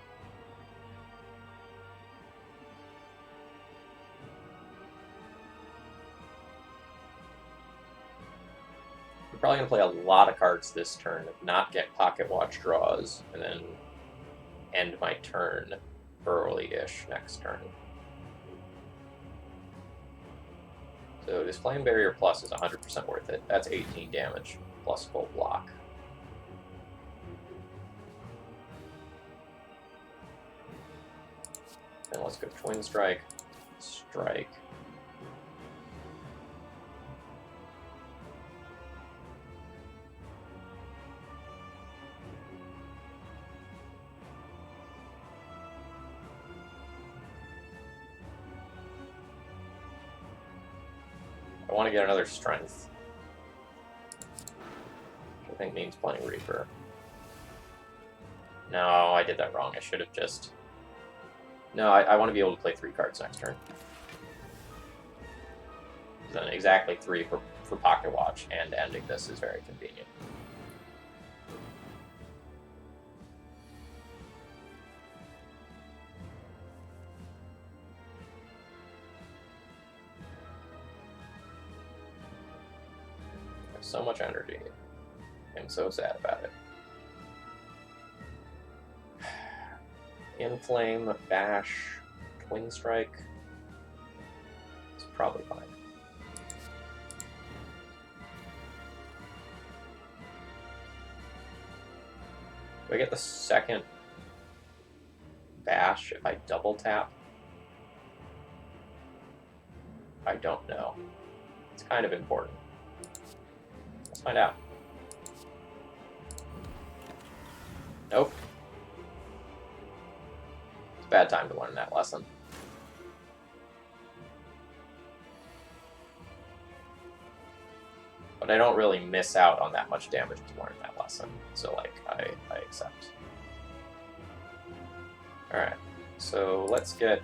I'm probably going to play a lot of cards this turn, not get Pocket Watch draws, and then end my turn early-ish next turn. So this Flame Barrier Plus is 100% worth it. That's 18 damage plus full block. And let's go Twin Strike, Strike. I want to get another Strength, which I think means playing Reaper. No, I did that wrong. I should have just... No, I want to be able to play 3 cards next turn. Then exactly 3 for Pocket Watch, and ending this is very convenient. I have so much energy. I'm so sad about it. Inflame, Bash, Twin Strike. It's probably fine. Do I get the second Bash if I double tap? I don't know. It's kind of important. Let's find out. Nope. Bad time to learn that lesson. But I don't really miss out on that much damage to learn that lesson, so like I accept. Alright, so let's get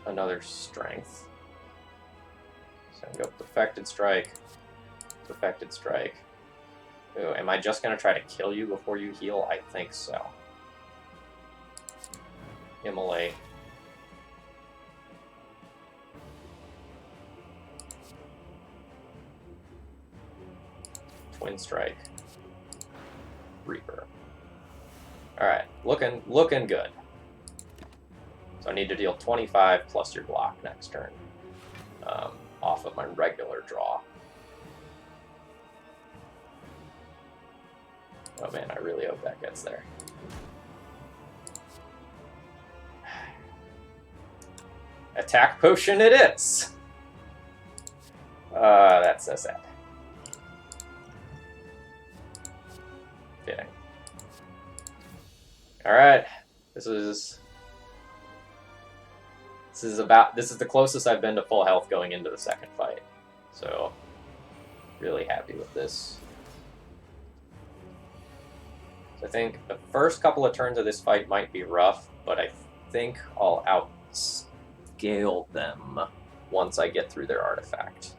another Strength. So I'm going to go Perfected Strike, Perfected Strike. Ooh, am I just going to try to kill you before you heal? I think so. Immolate. Twin Strike. Reaper. Alright, looking good. So I need to deal 25 plus your block next turn. Off of my regular draw. Oh man, I really hope that gets there. Attack potion it is! That's so sad. Fitting. Alright. This is the closest I've been to full health going into the second fight. So really happy with this. So I think the first couple of turns of this fight might be rough, but I think I'll outscale them once I get through their artifact.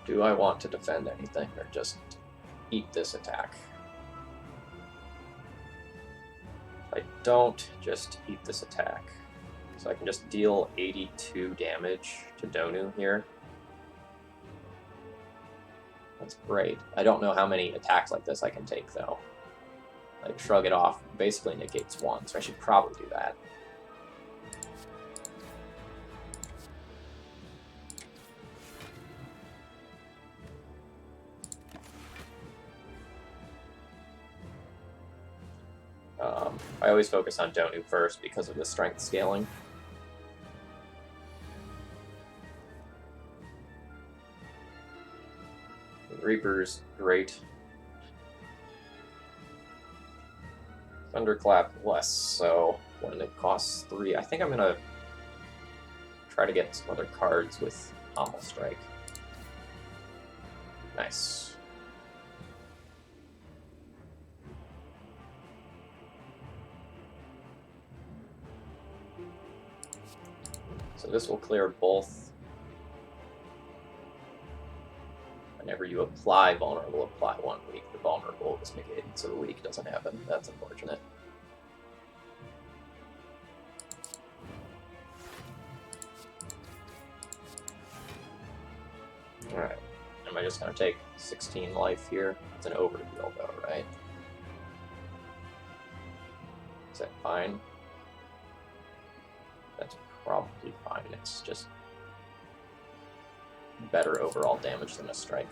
Do I want to defend anything or just eat this attack? If I don't, just eat this attack. So I can just deal 82 damage to Donu here. That's great. I don't know how many attacks like this I can take, though. Like, shrug it off basically negates one, so I should probably do that. I always focus on ThrabenU first because of the strength scaling. Reaper's great. Thunderclap less, so when it costs 3, I think I'm gonna try to get some other cards with Pommel Strike. Nice. So this will clear both. Whenever you apply vulnerable, apply 1 weak. The vulnerable is negated, so the weak doesn't happen. That's unfortunate. Alright. Am I just going to take 16 life here? It's an overheal, though, right? Is that fine? That's probably fine. It's just better overall damage than a strike.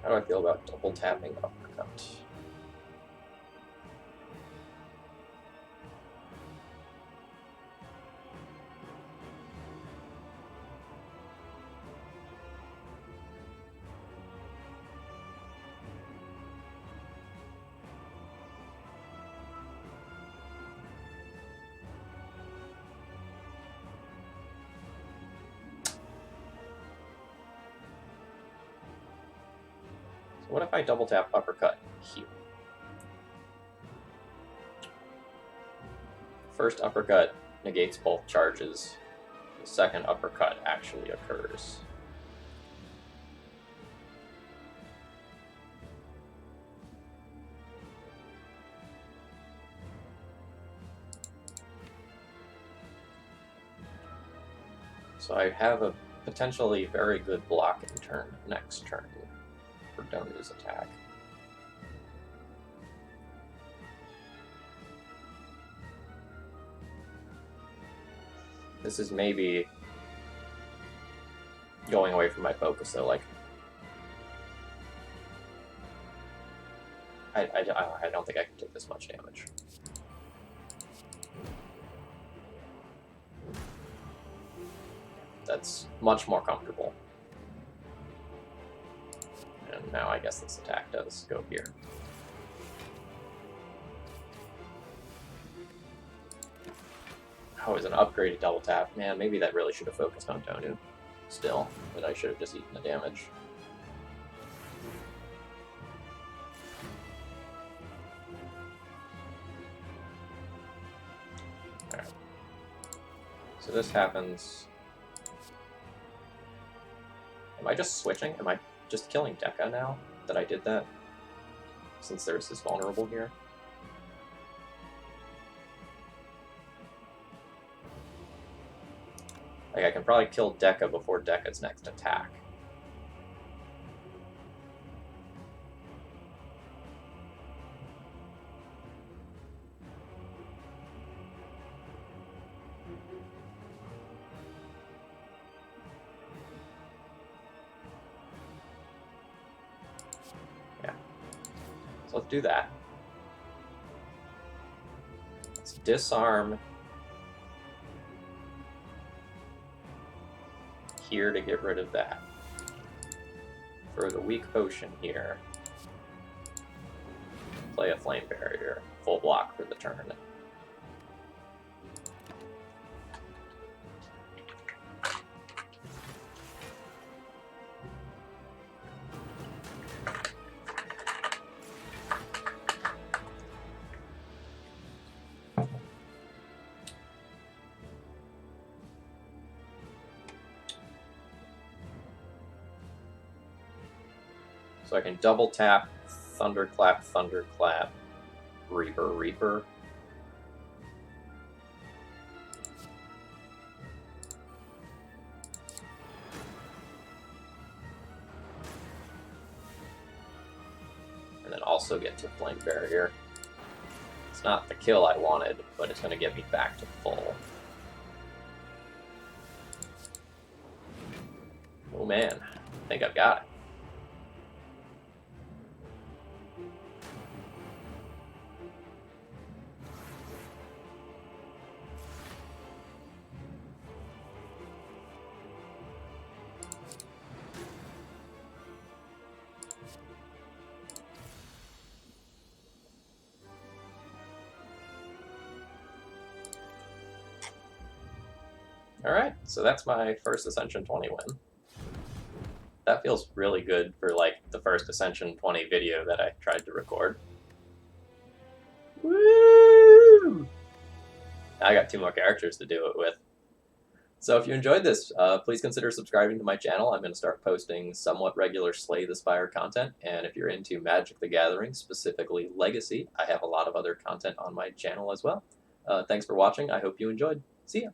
How do I feel about double tapping uppercut? What if I double tap uppercut here? First uppercut negates both charges. The second uppercut actually occurs. So I have a potentially very good block in turn next turn for ThrabenU's attack. This is maybe going away from my focus, though. Like, I don't think I can take this much damage. That's much more comfortable. And now I guess this attack does go here. Oh, it's an upgraded double tap. Man, maybe that really should have focused on ThrabenU still, but I should have just eaten the damage. Alright. So this happens. Am I just switching? Am I just killing Deca now that I did that? Since there's this vulnerable here? Like, I can probably kill Deca before Deca's next attack. Yeah. So let's do that. Let's disarm here to get rid of that. For the weak potion here, play a flame barrier, full block for the turn. So I can double tap, thunderclap, thunderclap, Reaper, Reaper. And then also get to Flame Barrier. It's not the kill I wanted, but it's going to get me back to full. Oh man, I think I've got it. Alright, so that's my first Ascension 20 win. That feels really good for like the first Ascension 20 video that I tried to record. Woo! I got 2 more characters to do it with. So if you enjoyed this, please consider subscribing to my channel. I'm going to start posting somewhat regular Slay the Spire content, and if you're into Magic the Gathering, specifically Legacy, I have a lot of other content on my channel as well. Thanks for watching. I hope you enjoyed. See ya!